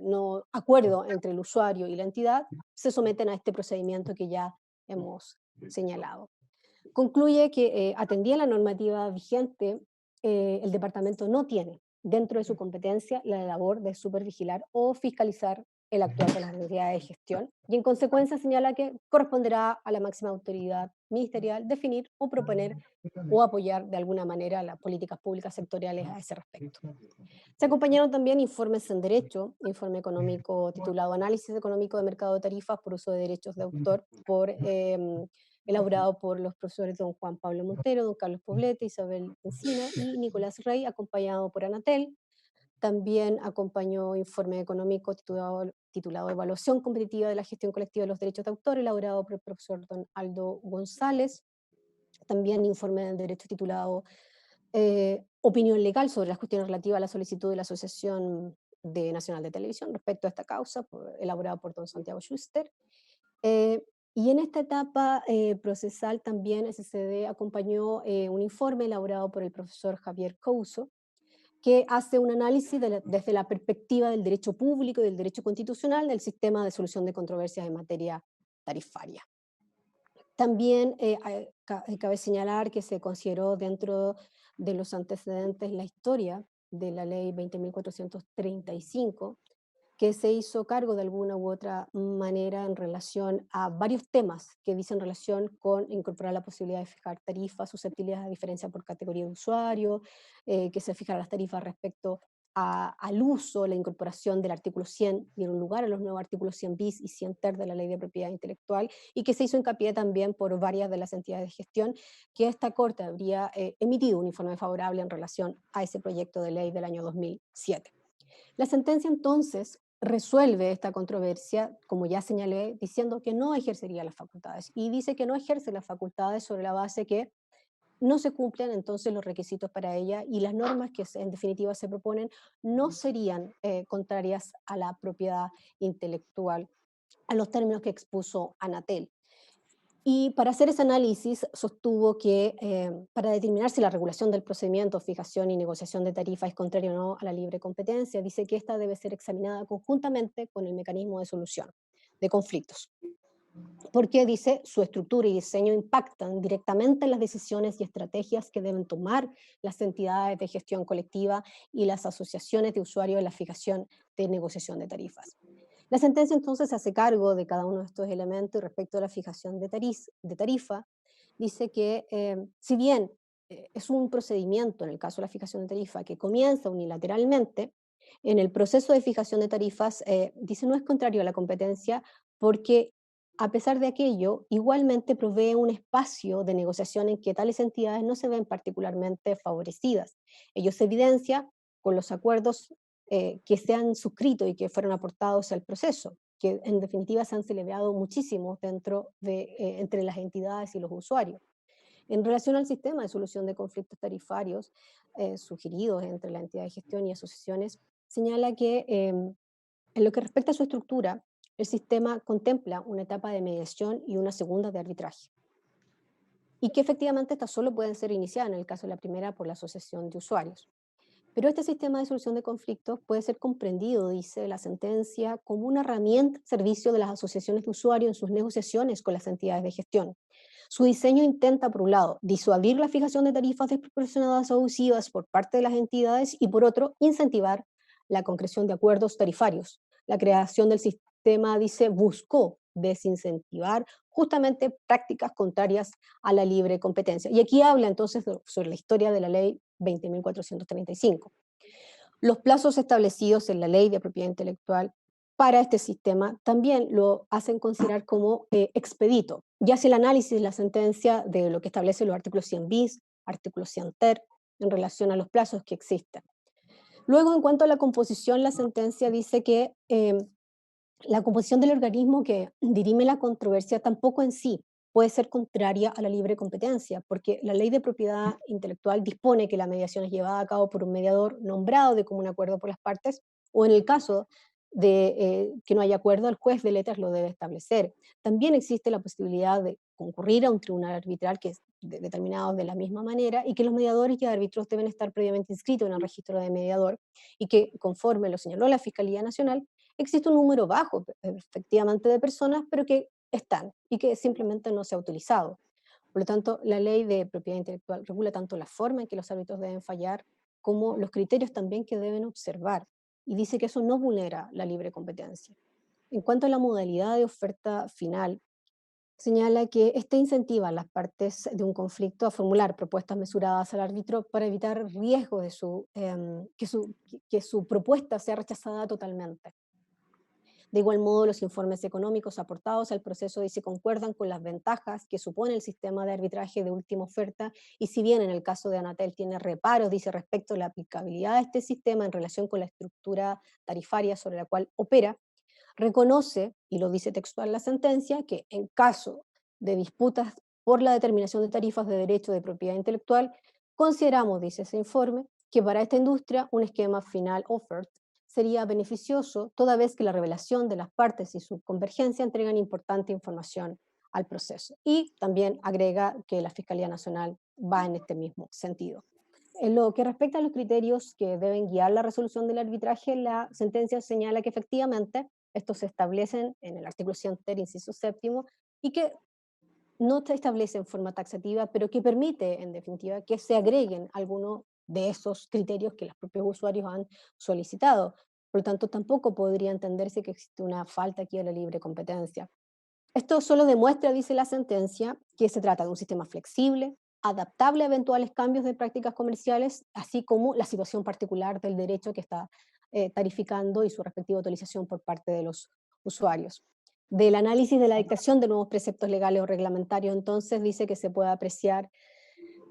Speaker 5: no acuerdo entre el usuario y la entidad, se someten a este procedimiento que ya hemos señalado. Concluye que, atendía la normativa vigente, el departamento no tiene dentro de su competencia la labor de supervigilar o fiscalizar el actuar de las entidades de gestión, y en consecuencia señala que corresponderá a la máxima autoridad ministerial definir o proponer o apoyar de alguna manera las políticas públicas sectoriales a ese respecto. Se acompañaron también informes en derecho, informe económico titulado Análisis económico de mercado de tarifas por uso de derechos de autor por elaborado por los profesores don Juan Pablo Montero, don Carlos Poblete, Isabel Encina y Nicolás Rey, acompañado por Anatel. También acompañó informe económico titulado Evaluación competitiva de la gestión colectiva de los derechos de autor, elaborado por el profesor don Aldo González. También informe del derecho titulado Opinión legal sobre las cuestiones relativas a la solicitud de la Asociación Nacional de Televisión respecto a esta causa, elaborado por don Santiago Schuster. Y en esta etapa procesal también SCD acompañó un informe elaborado por el profesor Javier Couso, que hace un análisis desde la perspectiva del derecho público y del derecho constitucional del sistema de solución de controversias en materia tarifaria. También cabe señalar que se consideró dentro de los antecedentes la historia de la ley 20.435, que se hizo cargo de alguna u otra manera en relación a varios temas que dicen relación con incorporar la posibilidad de fijar tarifas susceptibles a diferencia por categoría de usuario, que se fijaran las tarifas respecto al uso, la incorporación del artículo 100, dieron lugar a los nuevos artículos 100 bis y 100 ter de la Ley de Propiedad Intelectual, y que se hizo hincapié también por varias de las entidades de gestión, que esta Corte habría emitido un informe favorable en relación a ese proyecto de ley del año 2007. La sentencia entonces resuelve esta controversia, como ya señalé, diciendo que no ejercería las facultades, y dice que no ejerce las facultades sobre la base que no se cumplen entonces los requisitos para ella y las normas que en definitiva se proponen no serían contrarias a la propiedad intelectual, a los términos que expuso Anatel. Y para hacer ese análisis sostuvo que para determinar si la regulación del procedimiento, fijación y negociación de tarifa es contraria o no a la libre competencia, dice que esta debe ser examinada conjuntamente con el mecanismo de solución de conflictos. Porque dice, su estructura y diseño impactan directamente en las decisiones y estrategias que deben tomar las entidades de gestión colectiva y las asociaciones de usuarios en la fijación de negociación de tarifas. La sentencia entonces se hace cargo de cada uno de estos elementos y respecto a la fijación de tarifa, dice que si bien es un procedimiento, en el caso de la fijación de tarifa, que comienza unilateralmente, en el proceso de fijación de tarifas, dice no es contrario a la competencia porque a pesar de aquello, igualmente provee un espacio de negociación en que tales entidades no se ven particularmente favorecidas. Ello se evidencia con los acuerdos que se han suscrito y que fueron aportados al proceso, que en definitiva se han celebrado muchísimo entre las entidades y los usuarios. En relación al sistema de solución de conflictos tarifarios sugeridos entre la entidad de gestión y asociaciones, señala que en lo que respecta a su estructura, el sistema contempla una etapa de mediación y una segunda de arbitraje. Y que efectivamente estas solo pueden ser iniciadas en el caso de la primera por la asociación de usuarios. Pero este sistema de solución de conflictos puede ser comprendido, dice la sentencia, como una herramienta al servicio de las asociaciones de usuarios en sus negociaciones con las entidades de gestión. Su diseño intenta, por un lado, disuadir la fijación de tarifas desproporcionadas o abusivas por parte de las entidades y, por otro, incentivar la concreción de acuerdos tarifarios. La creación del sistema, dice, buscó desincentivar justamente prácticas contrarias a la libre competencia. Y aquí habla entonces sobre la historia de la ley 20.435. Los plazos establecidos en la ley de propiedad intelectual para este sistema también lo hacen considerar como expedito, y hace el análisis de la sentencia de lo que establece los artículos 100 bis, artículos 100 ter, en relación a los plazos que existen. Luego, en cuanto a la composición, la sentencia dice que la composición del organismo que dirime la controversia tampoco en sí puede ser contraria a la libre competencia, porque la ley de propiedad intelectual dispone que la mediación es llevada a cabo por un mediador nombrado de común acuerdo por las partes, o en el caso de que no haya acuerdo, el juez de letras lo debe establecer. También existe la posibilidad de concurrir a un tribunal arbitral que es determinado de la misma manera y que los mediadores y árbitros deben estar previamente inscritos en el registro de mediador y que, conforme lo señaló la Fiscalía Nacional, existe un número bajo, efectivamente, de personas, pero que están y que simplemente no se ha utilizado. Por lo tanto, la ley de propiedad intelectual regula tanto la forma en que los árbitros deben fallar como los criterios también que deben observar, y dice que eso no vulnera la libre competencia. En cuanto a la modalidad de oferta final, señala que este incentiva a las partes de un conflicto a formular propuestas mesuradas al árbitro para evitar riesgo de que su propuesta sea rechazada totalmente. De igual modo, los informes económicos aportados al proceso dice concuerdan con las ventajas que supone el sistema de arbitraje de última oferta, y si bien en el caso de Anatel tiene reparos, dice, respecto a la aplicabilidad de este sistema en relación con la estructura tarifaria sobre la cual opera, reconoce, y lo dice textual la sentencia, que en caso de disputas por la determinación de tarifas de derecho de propiedad intelectual, consideramos, dice ese informe, que para esta industria un esquema final offered sería beneficioso toda vez que la revelación de las partes y su convergencia entregan importante información al proceso. Y también agrega que la Fiscalía Nacional va en este mismo sentido. En lo que respecta a los criterios que deben guiar la resolución del arbitraje, la sentencia señala que efectivamente estos se establecen en el artículo 100 inciso séptimo, y que no se establece en forma taxativa, pero que permite, en definitiva, que se agreguen algunos de esos criterios que los propios usuarios han solicitado. Por lo tanto, tampoco podría entenderse que existe una falta aquí de la libre competencia. Esto solo demuestra, dice la sentencia, que se trata de un sistema flexible, adaptable a eventuales cambios de prácticas comerciales, así como la situación particular del derecho que está tarificando y su respectiva utilización por parte de los usuarios. Del análisis de la dictación de nuevos preceptos legales o reglamentarios, entonces, dice que se puede apreciar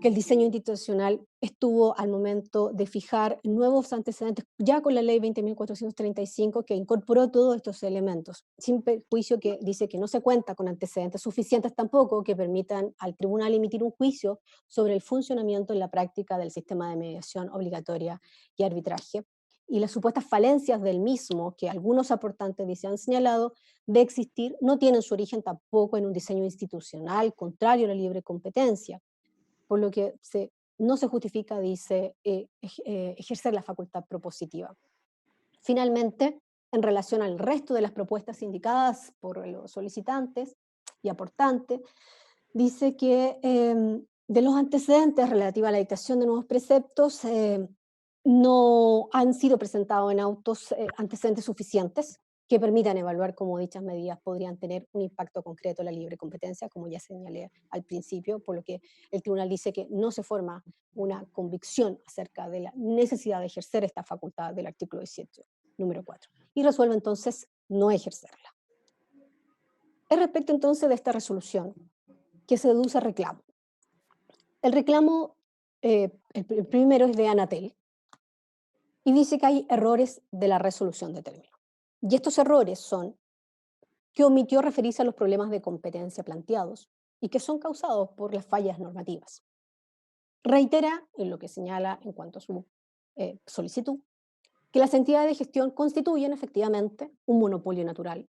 Speaker 5: que el diseño institucional estuvo al momento de fijar nuevos antecedentes, ya con la ley 20.435, que incorporó todos estos elementos, sin perjuicio que dice que no se cuenta con antecedentes suficientes tampoco que permitan al tribunal emitir un juicio sobre el funcionamiento en la práctica del sistema de mediación obligatoria y arbitraje, y las supuestas falencias del mismo, que algunos aportantes dicen han señalado de existir, no tienen su origen tampoco en un diseño institucional contrario a la libre competencia, por lo que no se justifica, dice, ejercer la facultad propositiva. Finalmente, en relación al resto de las propuestas indicadas por los solicitantes y aportantes, dice que de los antecedentes relativos a la dictación de nuevos preceptos, no han sido presentados en autos antecedentes suficientes que permitan evaluar cómo dichas medidas podrían tener un impacto concreto en la libre competencia, como ya señalé al principio, por lo que el tribunal dice que no se forma una convicción acerca de la necesidad de ejercer esta facultad del artículo 18, número 4, y resuelve entonces no ejercerla. Es respecto entonces de esta resolución que se deduce reclamo. El reclamo, el primero es de Anatel, y dice que hay errores de la resolución de término. Y estos errores son que omitió referirse a los problemas de competencia planteados y que son causados por las fallas normativas. Reitera, en lo que señala en cuanto a su solicitud, que las entidades de gestión constituyen efectivamente un monopolio natural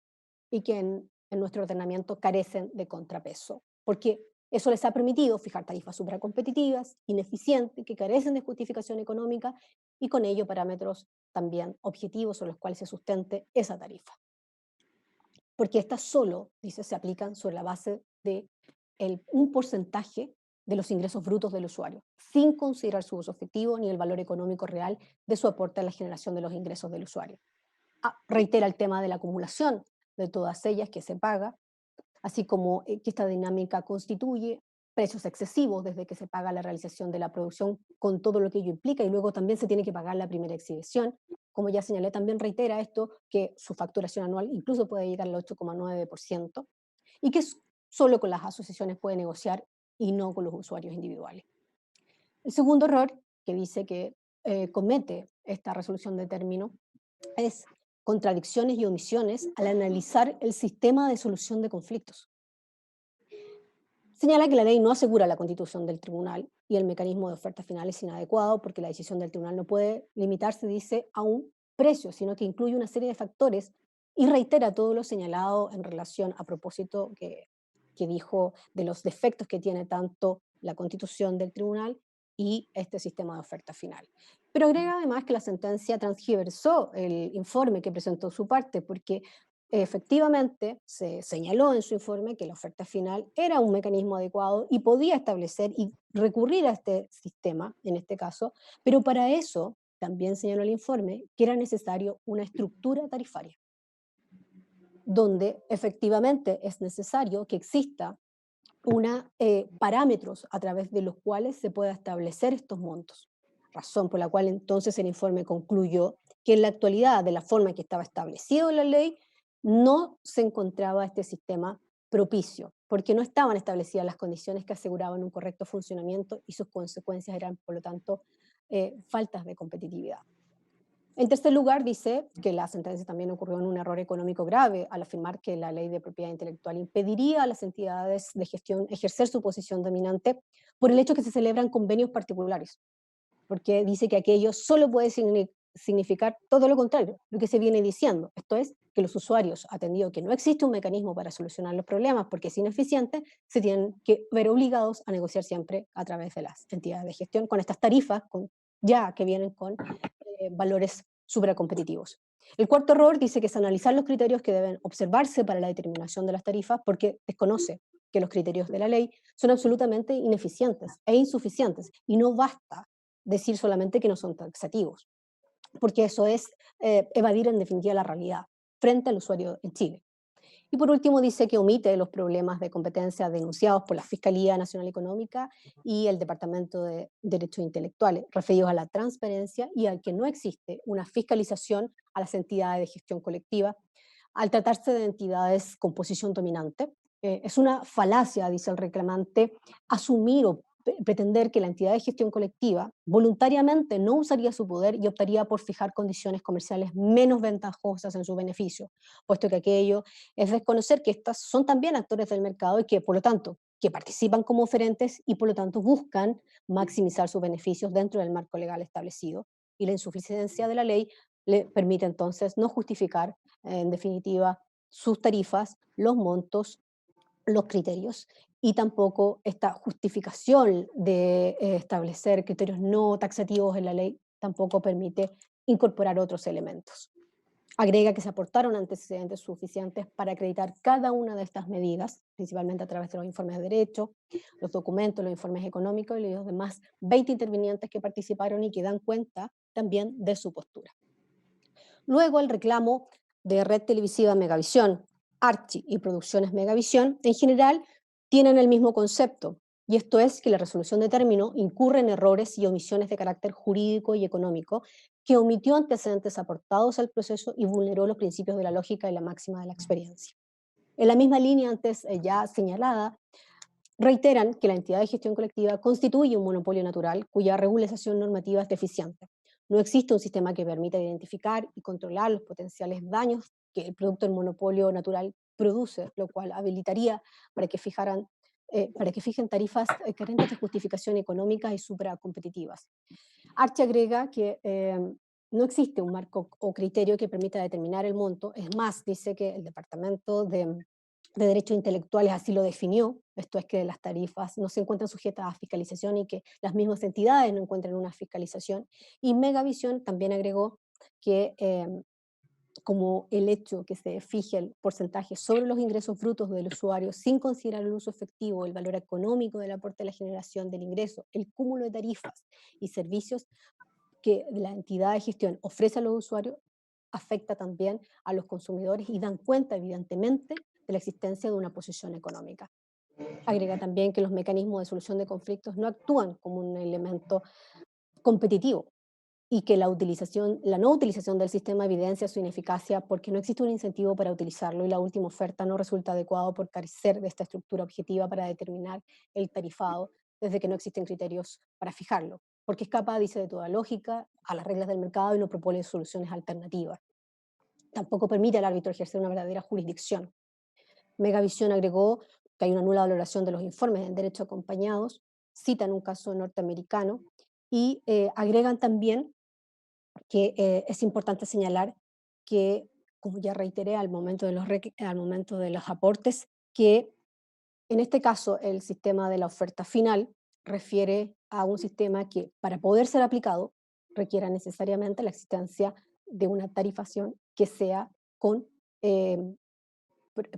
Speaker 5: y que en nuestro ordenamiento carecen de contrapeso, porque eso les ha permitido fijar tarifas supracompetitivas, ineficientes, que carecen de justificación económica y con ello parámetros también objetivos sobre los cuales se sustente esa tarifa. Porque estas solo, dice, se aplican sobre la base de un porcentaje de los ingresos brutos del usuario, sin considerar su uso efectivo ni el valor económico real de su aporte a la generación de los ingresos del usuario. Reitera el tema de la acumulación de todas ellas que se paga, así como que esta dinámica constituye precios excesivos desde que se paga la realización de la producción con todo lo que ello implica, y luego también se tiene que pagar la primera exhibición. Como ya señalé, también reitera esto que su facturación anual incluso puede llegar al 8,9%, y que solo con las asociaciones puede negociar y no con los usuarios individuales. El segundo error que dice que comete esta resolución de término es contradicciones y omisiones al analizar el sistema de solución de conflictos. Señala que la ley no asegura la constitución del tribunal y el mecanismo de oferta final es inadecuado porque la decisión del tribunal no puede limitarse, dice, a un precio, sino que incluye una serie de factores, y reitera todo lo señalado en relación a propósito que dijo de los defectos que tiene tanto la constitución del tribunal y este sistema de oferta final. Pero agrega además que la sentencia transgiversó el informe que presentó su parte, porque efectivamente se señaló en su informe que la oferta final era un mecanismo adecuado y podía establecer y recurrir a este sistema, en este caso, pero para eso también señaló el informe que era necesario una estructura tarifaria, donde efectivamente es necesario que exista parámetros a través de los cuales se pueda establecer estos montos. Razón por la cual entonces el informe concluyó que en la actualidad, de la forma en que estaba establecido en la ley, no se encontraba este sistema propicio, porque no estaban establecidas las condiciones que aseguraban un correcto funcionamiento y sus consecuencias eran, por lo tanto, faltas de competitividad. En tercer lugar, dice que la sentencia también ocurrió en un error económico grave al afirmar que la ley de propiedad intelectual impediría a las entidades de gestión ejercer su posición dominante por el hecho que se celebran convenios particulares, porque dice que aquello solo puede significar todo lo contrario, lo que se viene diciendo. Esto es, que los usuarios, atendido que no existe un mecanismo para solucionar los problemas porque es ineficiente, se tienen que ver obligados a negociar siempre a través de las entidades de gestión con estas tarifas ya que vienen con valores supracompetitivos. El cuarto error dice que es analizar los criterios que deben observarse para la determinación de las tarifas porque desconoce que los criterios de la ley son absolutamente ineficientes e insuficientes y no basta decir solamente que no son taxativos, porque eso es evadir en definitiva la realidad frente al usuario en Chile. Y por último dice que omite los problemas de competencia denunciados por la Fiscalía Nacional Económica y el Departamento de Derechos Intelectuales, referidos a la transparencia y al que no existe una fiscalización a las entidades de gestión colectiva, al tratarse de entidades con posición dominante. Es una falacia, dice el reclamante, asumir o pretender que la entidad de gestión colectiva voluntariamente no usaría su poder y optaría por fijar condiciones comerciales menos ventajosas en su beneficio, puesto que aquello es desconocer que estas son también actores del mercado y que, por lo tanto, que participan como oferentes y, por lo tanto, buscan maximizar sus beneficios dentro del marco legal establecido. Y la insuficiencia de la ley le permite entonces no justificar, en definitiva, sus tarifas, los montos, los criterios, y tampoco esta justificación de establecer criterios no taxativos en la ley tampoco permite incorporar otros elementos. Agrega que se aportaron antecedentes suficientes para acreditar cada una de estas medidas, principalmente a través de los informes de derecho, los documentos, los informes económicos y los demás 20 intervinientes que participaron y que dan cuenta también de su postura. Luego el reclamo de Red Televisiva Megavisión, Archie y Producciones Megavisión, en general tienen el mismo concepto, y esto es que la resolución de término incurre en errores y omisiones de carácter jurídico y económico, que omitió antecedentes aportados al proceso y vulneró los principios de la lógica y la máxima de la experiencia. En la misma línea antes ya señalada, reiteran que la entidad de gestión colectiva constituye un monopolio natural cuya regulación normativa es deficiente. No existe un sistema que permita identificar y controlar los potenciales daños que el producto del monopolio natural produce, lo cual habilitaría para que fijen tarifas carentes de justificación económica y supracompetitivas. Archie agrega que no existe un marco o criterio que permita determinar el monto. Es más, dice que el Departamento de Derechos Intelectuales así lo definió, esto es que las tarifas no se encuentran sujetas a fiscalización y que las mismas entidades no encuentran una fiscalización. Y Megavisión también agregó que como el hecho que se fije el porcentaje sobre los ingresos brutos del usuario sin considerar el uso efectivo, el valor económico del aporte a la generación del ingreso, el cúmulo de tarifas y servicios que la entidad de gestión ofrece a los usuarios, afecta también a los consumidores y dan cuenta evidentemente de la existencia de una posición económica. Agrega también que los mecanismos de solución de conflictos no actúan como un elemento competitivo y que la no utilización del sistema evidencia su ineficacia porque no existe un incentivo para utilizarlo y la última oferta no resulta adecuado por carecer de esta estructura objetiva para determinar el tarifado, desde que no existen criterios para fijarlo, porque escapa, dice, de toda lógica a las reglas del mercado y no propone soluciones alternativas. Tampoco permite al árbitro ejercer una verdadera jurisdicción. Megavisión agregó que hay una nula valoración de los informes en derecho acompañados, citan un caso norteamericano y agregan también que es importante señalar que, como ya reiteré al momento de los aportes, que en este caso el sistema de la oferta final refiere a un sistema que para poder ser aplicado requiera necesariamente la existencia de una tarifación que sea con eh,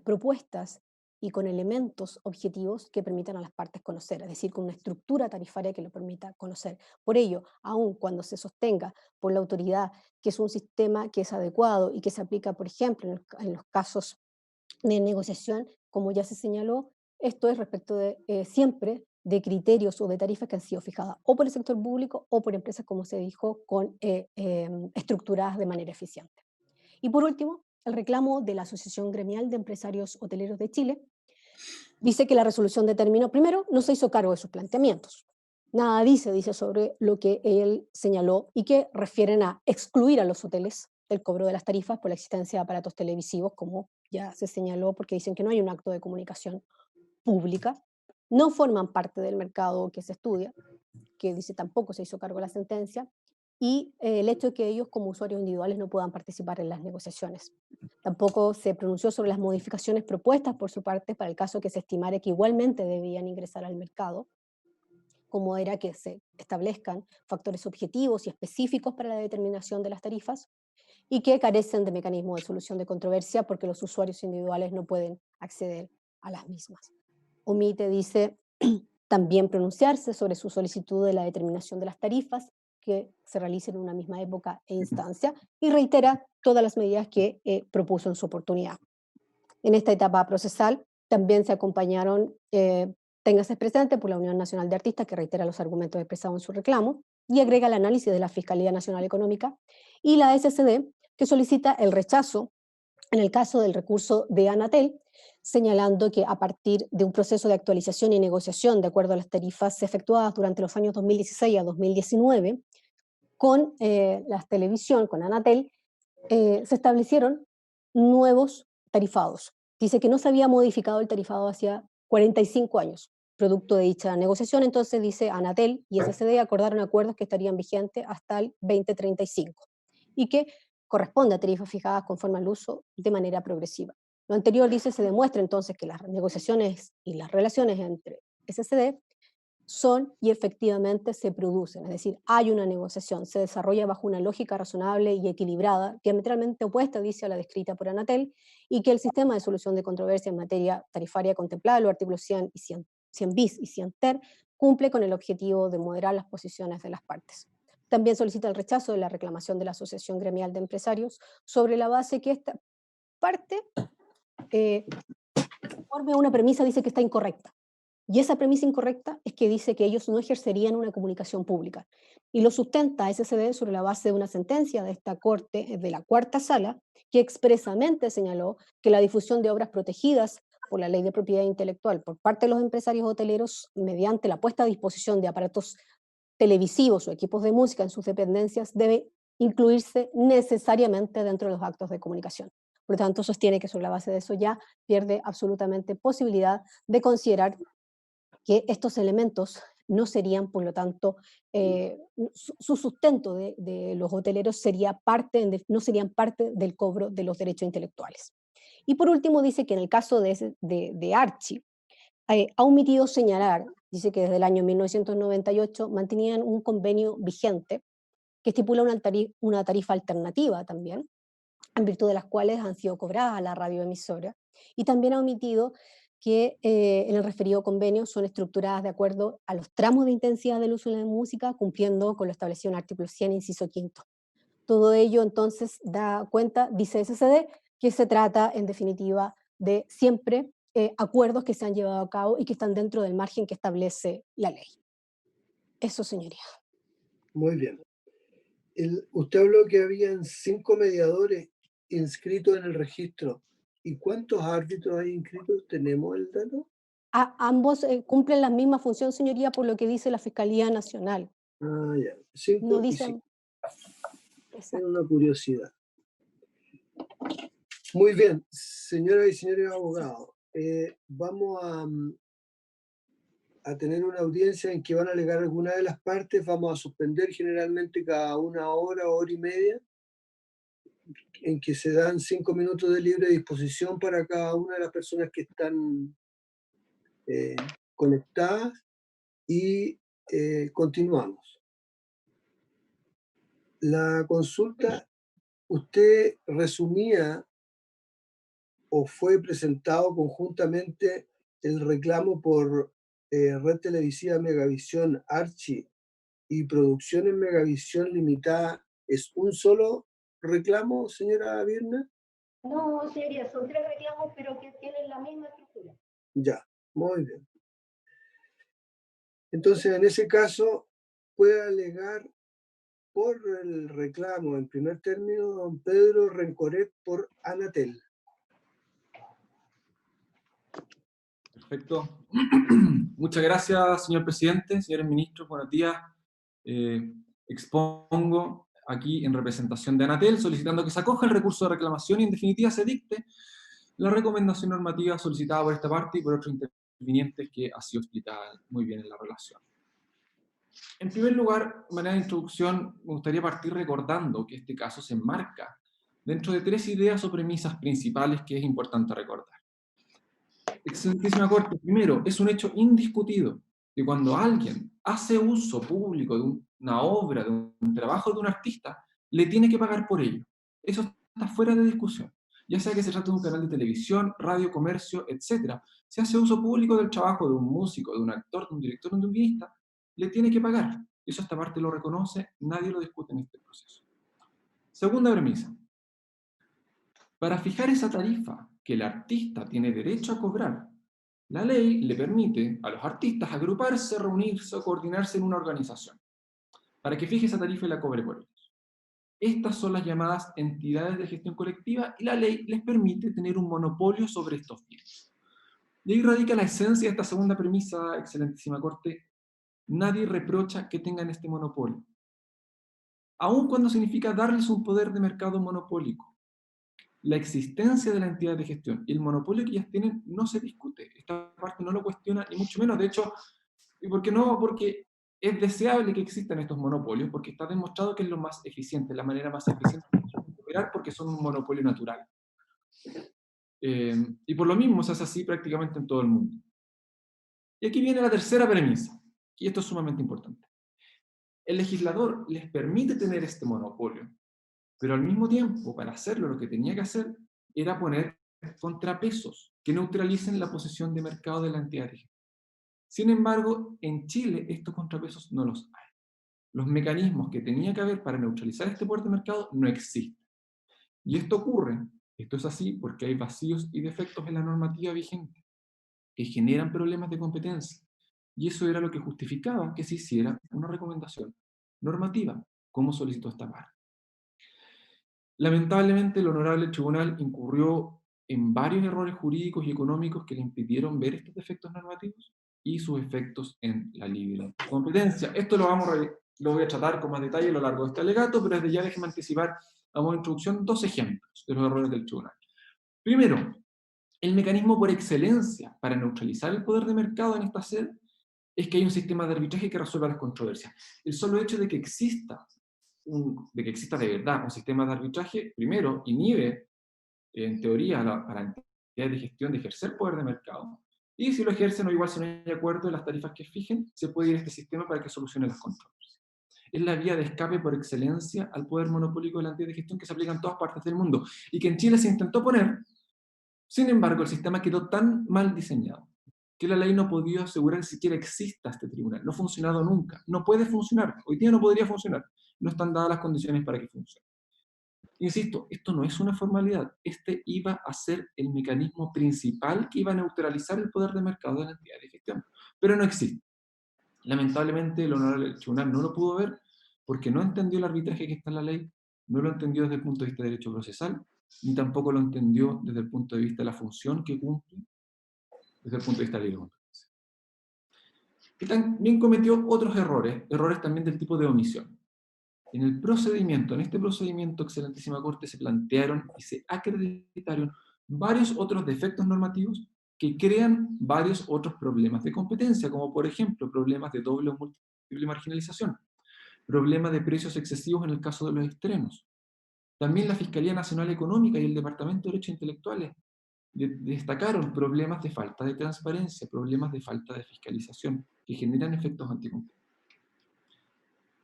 Speaker 5: propuestas y con elementos objetivos que permitan a las partes conocer, es decir, con una estructura tarifaria que lo permita conocer. Por ello, aun cuando se sostenga por la autoridad que es un sistema que es adecuado y que se aplica, por ejemplo, en los casos de negociación, como ya se señaló, esto es respecto de siempre de criterios o de tarifas que han sido fijadas o por el sector público o por empresas, como se dijo, estructuradas de manera eficiente. Y por último, el reclamo de la Asociación Gremial de Empresarios Hoteleros de Chile, dice que la resolución determinó, primero, no se hizo cargo de sus planteamientos. Nada dice sobre lo que él señaló y que refieren a excluir a los hoteles del cobro de las tarifas por la existencia de aparatos televisivos, como ya se señaló, porque dicen que no hay un acto de comunicación pública, no forman parte del mercado que se estudia, que dice tampoco se hizo cargo de la sentencia, y el hecho de que ellos como usuarios individuales no puedan participar en las negociaciones. Tampoco se pronunció sobre las modificaciones propuestas por su parte para el caso que se estimara que igualmente debían ingresar al mercado, como era que se establezcan factores objetivos y específicos para la determinación de las tarifas y que carecen de mecanismos de solución de controversia porque los usuarios individuales no pueden acceder a las mismas. Omite, dice, también pronunciarse sobre su solicitud de la determinación de las tarifas que se realicen en una misma época e instancia y reitera todas las medidas que propuso en su oportunidad. En esta etapa procesal también se acompañaron, téngase presente, por la Unión Nacional de Artistas, que reitera los argumentos expresados en su reclamo, y agrega el análisis de la Fiscalía Nacional Económica, y la SCD, que solicita el rechazo en el caso del recurso de Anatel, señalando que a partir de un proceso de actualización y negociación de acuerdo a las tarifas efectuadas durante los años 2016 a 2019, con la televisión, con Anatel, se establecieron nuevos tarifados. Dice que no se había modificado el tarifado hacía 45 años. Producto de dicha negociación, entonces dice Anatel y SCD acordaron acuerdos que estarían vigentes hasta el 2035 y que corresponde a tarifas fijadas conforme al uso de manera progresiva. Lo anterior, dice, se demuestra entonces que las negociaciones y las relaciones entre SCD son y efectivamente se producen, es decir, hay una negociación, se desarrolla bajo una lógica razonable y equilibrada, diametralmente opuesta, dice, a la descrita por Anatel, y que el sistema de solución de controversia en materia tarifaria contemplado en los artículos 100 y 100 bis y 100 ter cumple con el objetivo de moderar las posiciones de las partes. También solicita el rechazo de la reclamación de la Asociación Gremial de Empresarios sobre la base que esta parte forme una premisa, dice que está incorrecta. Y esa premisa incorrecta es que dice que ellos no ejercerían una comunicación pública. Y lo sustenta SCD sobre la base de una sentencia de esta Corte, de la Cuarta Sala, que expresamente señaló que la difusión de obras protegidas por la Ley de Propiedad Intelectual por parte de los empresarios hoteleros mediante la puesta a disposición de aparatos televisivos o equipos de música en sus dependencias debe incluirse necesariamente dentro de los actos de comunicación. Por lo tanto, sostiene que sobre la base de eso ya pierde absolutamente posibilidad de considerar que estos elementos no serían, por lo tanto, su sustento de los hoteleros sería no serían parte del cobro de los derechos intelectuales. Y por último dice que en el caso de Archie, ha omitido señalar, dice que desde el año 1998 mantenían un convenio vigente que estipula una tarifa alternativa también, en virtud de las cuales han sido cobradas a la radioemisora, y también ha omitido que en el referido convenio son estructuradas de acuerdo a los tramos de intensidad del uso de la música, cumpliendo con lo establecido en el artículo 100, inciso quinto. Todo ello entonces da cuenta, dice SCD, que se trata en definitiva de siempre acuerdos que se han llevado a cabo y que están dentro del margen que establece la ley. Eso, señoría.
Speaker 1: Muy bien. Usted habló que habían 5 mediadores inscritos en el registro. ¿Y cuántos árbitros hay inscritos? ¿Tenemos el dato?
Speaker 5: Ambos cumplen la misma función, señoría, por lo que dice la Fiscalía Nacional.
Speaker 1: Ah, ya.
Speaker 5: No
Speaker 1: 5 y
Speaker 5: dicen.
Speaker 1: 5. Es
Speaker 5: Exacto.
Speaker 1: una curiosidad. Muy bien, señoras y señores abogados. Vamos a tener una audiencia en que van a alegar alguna de las partes. Vamos a suspender generalmente cada una hora, hora y media, en que se dan 5 minutos de libre disposición para cada una de las personas que están conectadas y continuamos. La consulta, usted resumía o fue presentado conjuntamente el reclamo por Red Televisiva Megavisión Archie y Producciones Megavisión Limitada. ¿Es un solo reclamo, señora Virna?
Speaker 2: No, sería, son 3 reclamos, pero que tienen la misma estructura.
Speaker 1: Ya, muy bien. Entonces, en ese caso, puede alegar por el reclamo, en primer término, don Pedro Rencoret por Anatel.
Speaker 4: Perfecto. Muchas gracias, señor presidente, señores ministros, buenos días. Expongo aquí en representación de Anatel, solicitando que se acoja el recurso de reclamación y en definitiva se dicte la recomendación normativa solicitada por esta parte y por otros intervinientes que ha sido explicada muy bien en la relación. En primer lugar, de manera de introducción, me gustaría partir recordando que este caso se enmarca dentro de 3 ideas o premisas principales que es importante recordar. Excelentísima Corte, primero, es un hecho indiscutido que cuando alguien hace uso público de una obra, de un trabajo de un artista, le tiene que pagar por ello. Eso está fuera de discusión. Ya sea que se trate de un canal de televisión, radio, comercio, etc. Si hace uso público del trabajo de un músico, de un actor, de un director, de un guionista, le tiene que pagar. Eso esta parte lo reconoce, nadie lo discute en este proceso. Segunda premisa. Para fijar esa tarifa que el artista tiene derecho a cobrar, la ley le permite a los artistas agruparse, reunirse o coordinarse en una organización para que fije esa tarifa y la cobre por ellos. Estas son las llamadas entidades de gestión colectiva y la ley les permite tener un monopolio sobre estos bienes. Y ahí radica la esencia de esta segunda premisa, excelentísima Corte. Nadie reprocha que tengan este monopolio, aun cuando significa darles un poder de mercado monopólico. La existencia de la entidad de gestión y el monopolio que ellas tienen no se discute. Esta parte no lo cuestiona, ni mucho menos. De hecho, ¿y por qué no? Porque es deseable que existan estos monopolios, porque está demostrado que es lo más eficiente, la manera más eficiente de operar, porque son un monopolio natural. Y por lo mismo se hace así prácticamente en todo el mundo. Y aquí viene la tercera premisa, y esto es sumamente importante. El legislador les permite tener este monopolio, pero al mismo tiempo, para hacerlo, lo que tenía que hacer era poner contrapesos que neutralicen la posición de mercado de la entidad de gestión. Sin embargo, en Chile estos contrapesos no los hay. Los mecanismos que tenía que haber para neutralizar este poder de mercado no existen. Y esto ocurre, esto es así porque hay vacíos y defectos en la normativa vigente que generan problemas de competencia. Y eso era lo que justificaba que se hiciera una recomendación normativa, como solicitó esta parte. Lamentablemente, el Honorable Tribunal incurrió en varios errores jurídicos y económicos que le impidieron ver estos defectos normativos y sus efectos en la libre competencia. Esto lo voy a tratar con más detalle a lo largo de este alegato, pero desde ya déjeme anticipar a modo de introducción 2 ejemplos de los errores del Tribunal. Primero, el mecanismo por excelencia para neutralizar el poder de mercado en esta sede es que hay un sistema de arbitraje que resuelva las controversias. El solo hecho de que exista de verdad un sistema de arbitraje, primero, inhibe, en teoría, a la entidad de gestión de ejercer poder de mercado, y si lo ejercen o igual si no hay acuerdo de las tarifas que fijen, se puede ir a este sistema para que solucione las controversias. Es la vía de escape por excelencia al poder monopólico de la entidad de gestión que se aplica en todas partes del mundo, y que en Chile se intentó poner. Sin embargo, el sistema quedó tan mal diseñado que la ley no podía asegurar que siquiera exista este tribunal. No ha funcionado nunca. No puede funcionar. Hoy día no podría funcionar. No están dadas las condiciones para que funcione. Insisto, esto no es una formalidad. Este iba a ser el mecanismo principal que iba a neutralizar el poder de mercado de la entidad de gestión. Pero no existe. Lamentablemente, el Honorable Tribunal no lo pudo ver porque no entendió el arbitraje que está en la ley, no lo entendió desde el punto de vista de derecho procesal, ni tampoco lo entendió desde el punto de vista de la función que cumple desde el punto de vista de la ley. Y también cometió otros errores también del tipo de omisión. En este procedimiento, excelentísima Corte, se plantearon y se acreditaron varios otros defectos normativos que crean varios otros problemas de competencia, como por ejemplo problemas de doble o múltiple marginalización, problemas de precios excesivos en el caso de los estrenos. También la Fiscalía Nacional Económica y el Departamento de Derechos Intelectuales destacaron problemas de falta de transparencia, problemas de falta de fiscalización, que generan efectos anticompetitivos.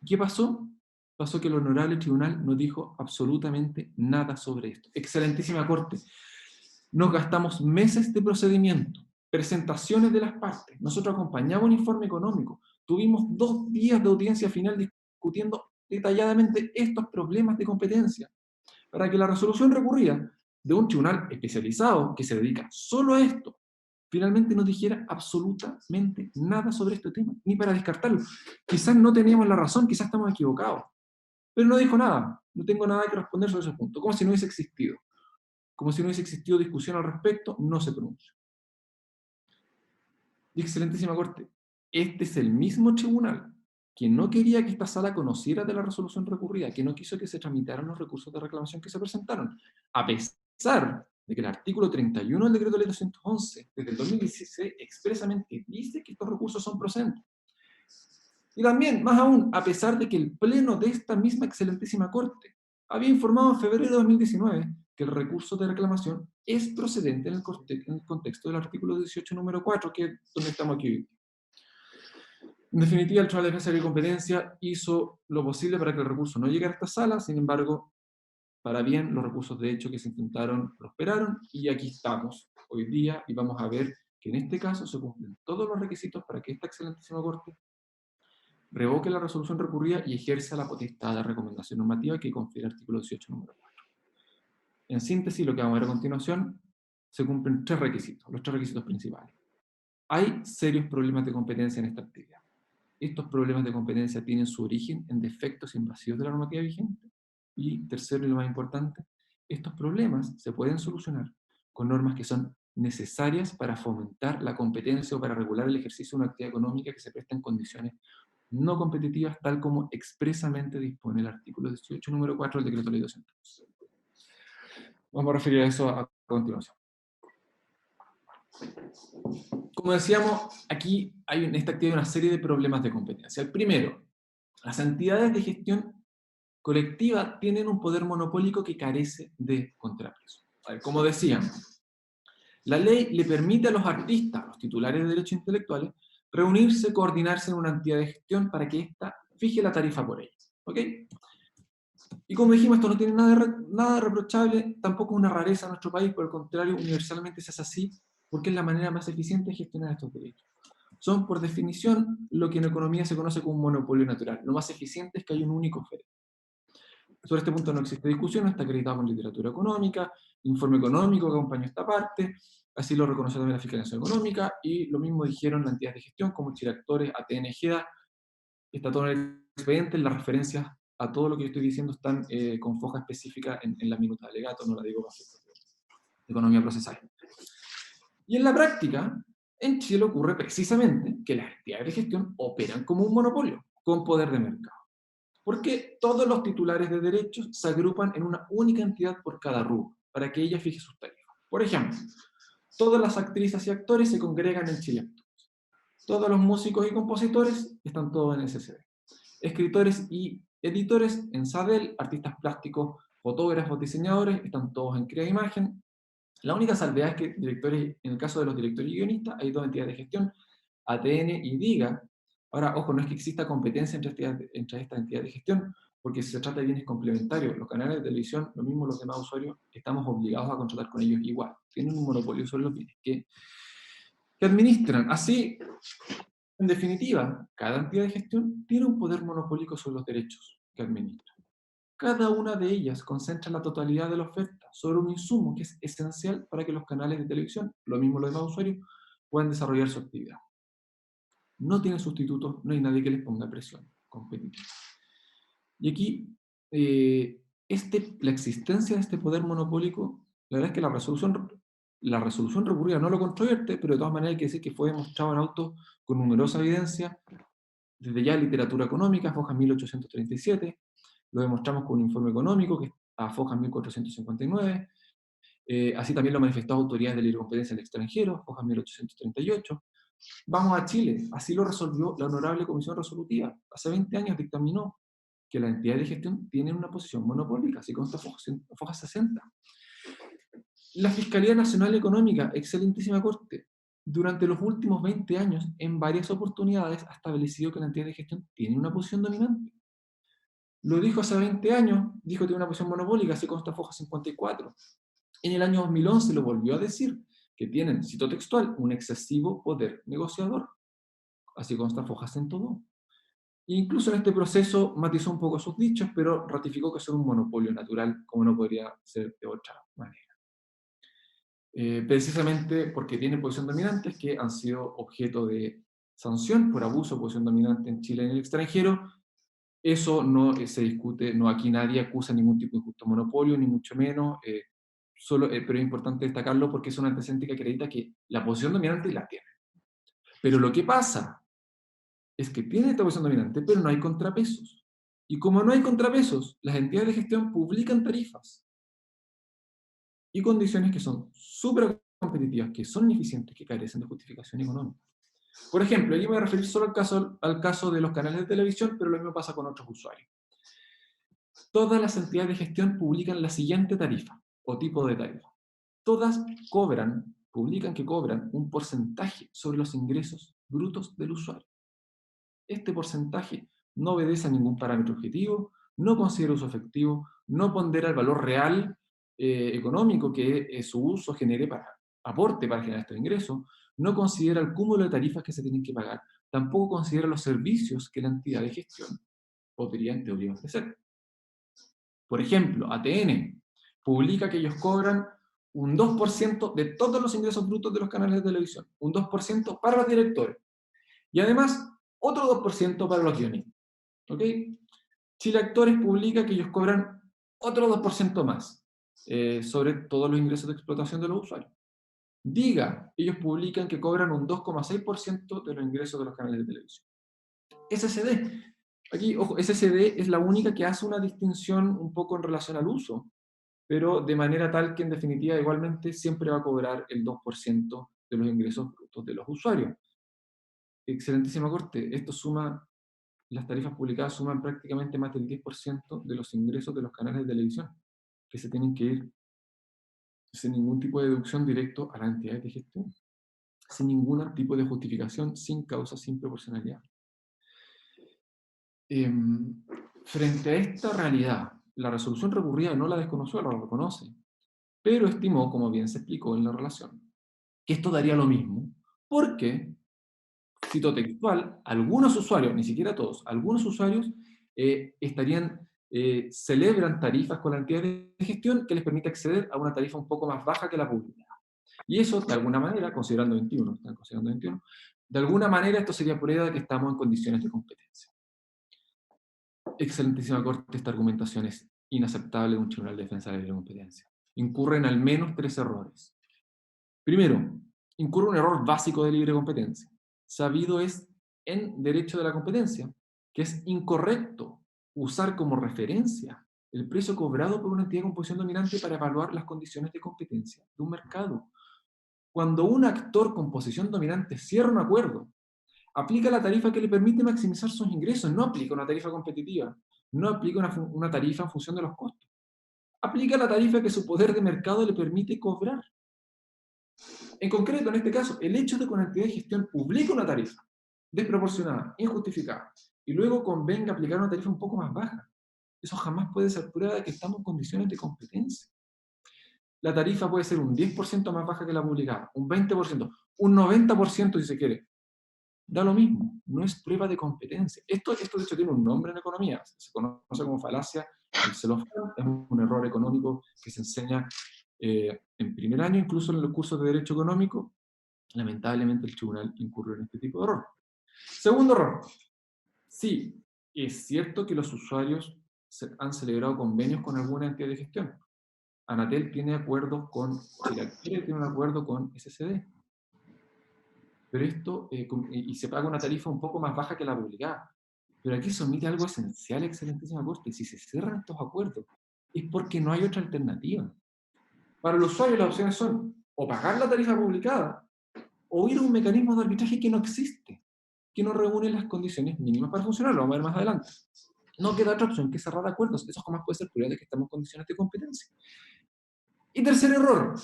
Speaker 4: ¿Qué pasó? Pasó que el Honorable Tribunal no dijo absolutamente nada sobre esto. Excelentísima Corte, nos gastamos meses de procedimiento, presentaciones de las partes, nosotros acompañamos un informe económico, tuvimos 2 días de audiencia final discutiendo detalladamente estos problemas de competencia, para que la resolución recurrida de un tribunal especializado que se dedica solo a esto, finalmente no dijera absolutamente nada sobre este tema, ni para descartarlo. Quizás no teníamos la razón, quizás estamos equivocados, pero no dijo nada. No tengo nada que responder sobre ese punto, como si no hubiese existido. Como si no hubiese existido discusión al respecto, no se pronunció. Y excelentísima Corte, este es el mismo tribunal que no quería que esta sala conociera de la resolución recurrida, que no quiso que se tramitaran los recursos de reclamación que se presentaron, a pesar de que el artículo 31 del decreto ley 211 desde el 2016 expresamente dice que estos recursos son procedentes. Y también, más aún, a pesar de que el pleno de esta misma excelentísima Corte había informado en febrero de 2019 que el recurso de reclamación es procedente en el contexto del artículo 18, número 4, que es donde estamos aquí. En definitiva, el Tribunal de Defensa de la Competencia hizo lo posible para que el recurso no llegara a esta sala, sin embargo, para bien, los recursos de hecho que se intentaron prosperaron, y aquí estamos hoy día, y vamos a ver que en este caso se cumplen todos los requisitos para que esta excelentísima Corte revoque la resolución recurrida y ejerza la potestad de recomendación normativa que confiere el artículo 18, número 4. En síntesis, lo que vamos a ver a continuación, se cumplen tres requisitos, los tres requisitos principales. Hay serios problemas de competencia en esta actividad. Estos problemas de competencia tienen su origen en defectos invasivos de la normativa vigente. Y tercero, y lo más importante, estos problemas se pueden solucionar con normas que son necesarias para fomentar la competencia o para regular el ejercicio de una actividad económica que se presta en condiciones no competitivas, tal como expresamente dispone el artículo 18, número 4 del decreto ley 200. Vamos a referir a eso a continuación. Como decíamos, aquí hay en esta actividad una serie de problemas de competencia. El primero, las entidades de gestión colectiva tienen un poder monopólico que carece de contrapeso. A ver, como decíamos, la ley le permite a los artistas, los titulares de derechos intelectuales, reunirse, coordinarse en una entidad de gestión para que ésta fije la tarifa por ellos. ¿Ok? Y como dijimos, esto no tiene nada reprochable, tampoco es una rareza en nuestro país, por el contrario, universalmente se hace así, porque es la manera más eficiente de gestionar estos derechos. Son, por definición, lo que en economía se conoce como un monopolio natural. Lo más eficiente es que hay un único oferente. Sobre este punto no existe discusión, está acreditado con literatura económica, informe económico que acompaña esta parte, así lo reconoció también la Fiscalización Económica, y lo mismo dijeron las entidades de gestión como Chile Actores, ATN, GEDA, está todo en el expediente, las referencias a todo lo que yo estoy diciendo están con foja específica en la minuta de alegato, no la digo para economía procesal. Y en la práctica, en Chile ocurre precisamente que las entidades de gestión operan como un monopolio, con poder de mercado. Porque todos los titulares de derechos se agrupan en una única entidad por cada rubro, para que ella fije sus tarifas. Por ejemplo, todas las actrices y actores se congregan en Chile Actores. Todos los músicos y compositores están todos en SCD. Escritores y editores en SADEL, artistas plásticos, fotógrafos, diseñadores, están todos en Crea Imagen. La única salvedad es que directores, en el caso de los directores y guionistas, hay dos entidades de gestión, ATN y DIGA. Ahora, ojo, no es que exista competencia entre estas entidades de gestión, porque si se trata de bienes complementarios, los canales de televisión, lo mismo los demás usuarios, estamos obligados a contratar con ellos igual. Tienen un monopolio sobre los bienes que administran. Así, en definitiva, cada entidad de gestión tiene un poder monopólico sobre los derechos que administra. Cada una de ellas concentra la totalidad de la oferta sobre un insumo que es esencial para que los canales de televisión, lo mismo los demás usuarios, puedan desarrollar su actividad. No tienen sustitutos, no hay nadie que les ponga presión competitiva. Y aquí, la existencia de este poder monopólico, la verdad es que la resolución recurrida no lo controvierte, pero de todas maneras hay que decir que fue demostrado en autos con numerosa evidencia, desde ya literatura económica, Fojas 1837, lo demostramos con un informe económico, que está Fojas 1459, así también lo manifestó autoridades de libre competencia en el extranjero, Fojas 1838. Vamos a Chile, así lo resolvió la Honorable Comisión Resolutiva. Hace 20 años dictaminó que las entidades de gestión tienen una posición monopólica, así consta Fojas 60. La Fiscalía Nacional Económica, excelentísima Corte, durante los últimos 20 años, en varias oportunidades, ha establecido que la entidad de gestión tiene una posición dominante. Lo dijo hace 20 años, dijo que tiene una posición monopólica, así consta Fojas 54. En el año 2011 lo volvió a decir, que tienen, cito textual, un excesivo poder negociador. Así consta Fojas 102. Incluso en este proceso matizó un poco sus dichos, pero ratificó que son un monopolio natural, como no podría ser de otra manera. Precisamente porque tienen posición dominante, que han sido objeto de sanción por abuso de posición dominante en Chile y en el extranjero, Eso no se discute, no, aquí nadie acusa ningún tipo de injusto monopolio, ni mucho menos, pero es importante destacarlo porque es un antecedente que acredita que la posición dominante la tiene. Pero lo que pasa es que tiene esta posición dominante, pero no hay contrapesos. Y como no hay contrapesos, las entidades de gestión publican tarifas y condiciones que son súper competitivas, que son ineficientes, que carecen de justificación económica. Por ejemplo, aquí me voy a referir solo al caso de los canales de televisión, pero lo mismo pasa con otros usuarios. Todas las entidades de gestión publican la siguiente tarifa o tipo de tarifa. Todas publican que cobran un porcentaje sobre los ingresos brutos del usuario. Este porcentaje no obedece a ningún parámetro objetivo, no considera uso efectivo, no pondera el valor real económico que su uso aporte para generar estos ingresos, no considera el cúmulo de tarifas que se tienen que pagar, tampoco considera los servicios que la entidad de gestión podría en teoría ofrecer. Por ejemplo, ATN publica que ellos cobran un 2% de todos los ingresos brutos de los canales de televisión, un 2% para los directores, y además otro 2% para los guionistas. ¿Ok? Chile Actores publica que ellos cobran otro 2% más sobre todos los ingresos de explotación de los usuarios. Diga, ellos publican que cobran un 2,6% de los ingresos de los canales de televisión. SCD, aquí, ojo, SCD es la única que hace una distinción un poco en relación al uso, pero de manera tal que en definitiva igualmente siempre va a cobrar el 2% de los ingresos brutos de los usuarios. Excelentísima Corte, las tarifas publicadas suman prácticamente más del 10% de los ingresos de los canales de televisión, que se tienen que ir sin ningún tipo de deducción directo a las entidades de gestión, sin ningún tipo de justificación, sin causa, sin proporcionalidad. Frente a esta realidad, la resolución recurrida no la desconoció, la reconoce, pero estimó, como bien se explicó en la relación, que esto daría lo mismo, porque, cito textual, algunos usuarios, ni siquiera todos, algunos usuarios celebran tarifas con la entidad de gestión que les permite acceder a una tarifa un poco más baja que la pública. Y eso, de alguna manera, considerando 21, de alguna manera esto sería prueba de que estamos en condiciones de competencia. Excelentísima Corte, esta argumentación es inaceptable de un tribunal de defensa de la libre competencia. Incurren al menos 3 errores. Primero, incurre un error básico de libre competencia. Sabido es en derecho de la competencia que es incorrecto usar como referencia el precio cobrado por una entidad con posición dominante para evaluar las condiciones de competencia de un mercado. Cuando un actor con posición dominante cierra un acuerdo, aplica la tarifa que le permite maximizar sus ingresos, no aplica una tarifa competitiva, no aplica una tarifa en función de los costos. Aplica la tarifa que su poder de mercado le permite cobrar. En concreto, en este caso, el hecho de que una entidad de gestión publique una tarifa desproporcionada, injustificada, y luego convenga aplicar una tarifa un poco más baja, eso jamás puede ser prueba de que estamos en condiciones de competencia. La tarifa puede ser un 10% más baja que la publicada, un 20%, un 90% si se quiere. Da lo mismo, no es prueba de competencia. Esto de hecho tiene un nombre en economía, se conoce como falacia del celofán, es un error económico que se enseña en primer año, incluso en los cursos de Derecho Económico. Lamentablemente el tribunal incurrió en este tipo de error. Segundo error. Sí, es cierto que los usuarios han celebrado convenios con alguna entidad de gestión. Anatel tiene acuerdos con Chile, tiene un acuerdo con SCD. Pero esto, y se paga una tarifa un poco más baja que la publicada. Pero aquí se omite algo esencial, excelentísima Corte. Si se cierran estos acuerdos, es porque no hay otra alternativa. Para el usuario las opciones son o pagar la tarifa publicada o ir a un mecanismo de arbitraje que no existe, que no reúne las condiciones mínimas para funcionar. Lo vamos a ver más adelante. No queda otra opción que cerrar acuerdos. Eso jamás puede ser prueba de que estamos en condiciones de competencia. Y tercer error,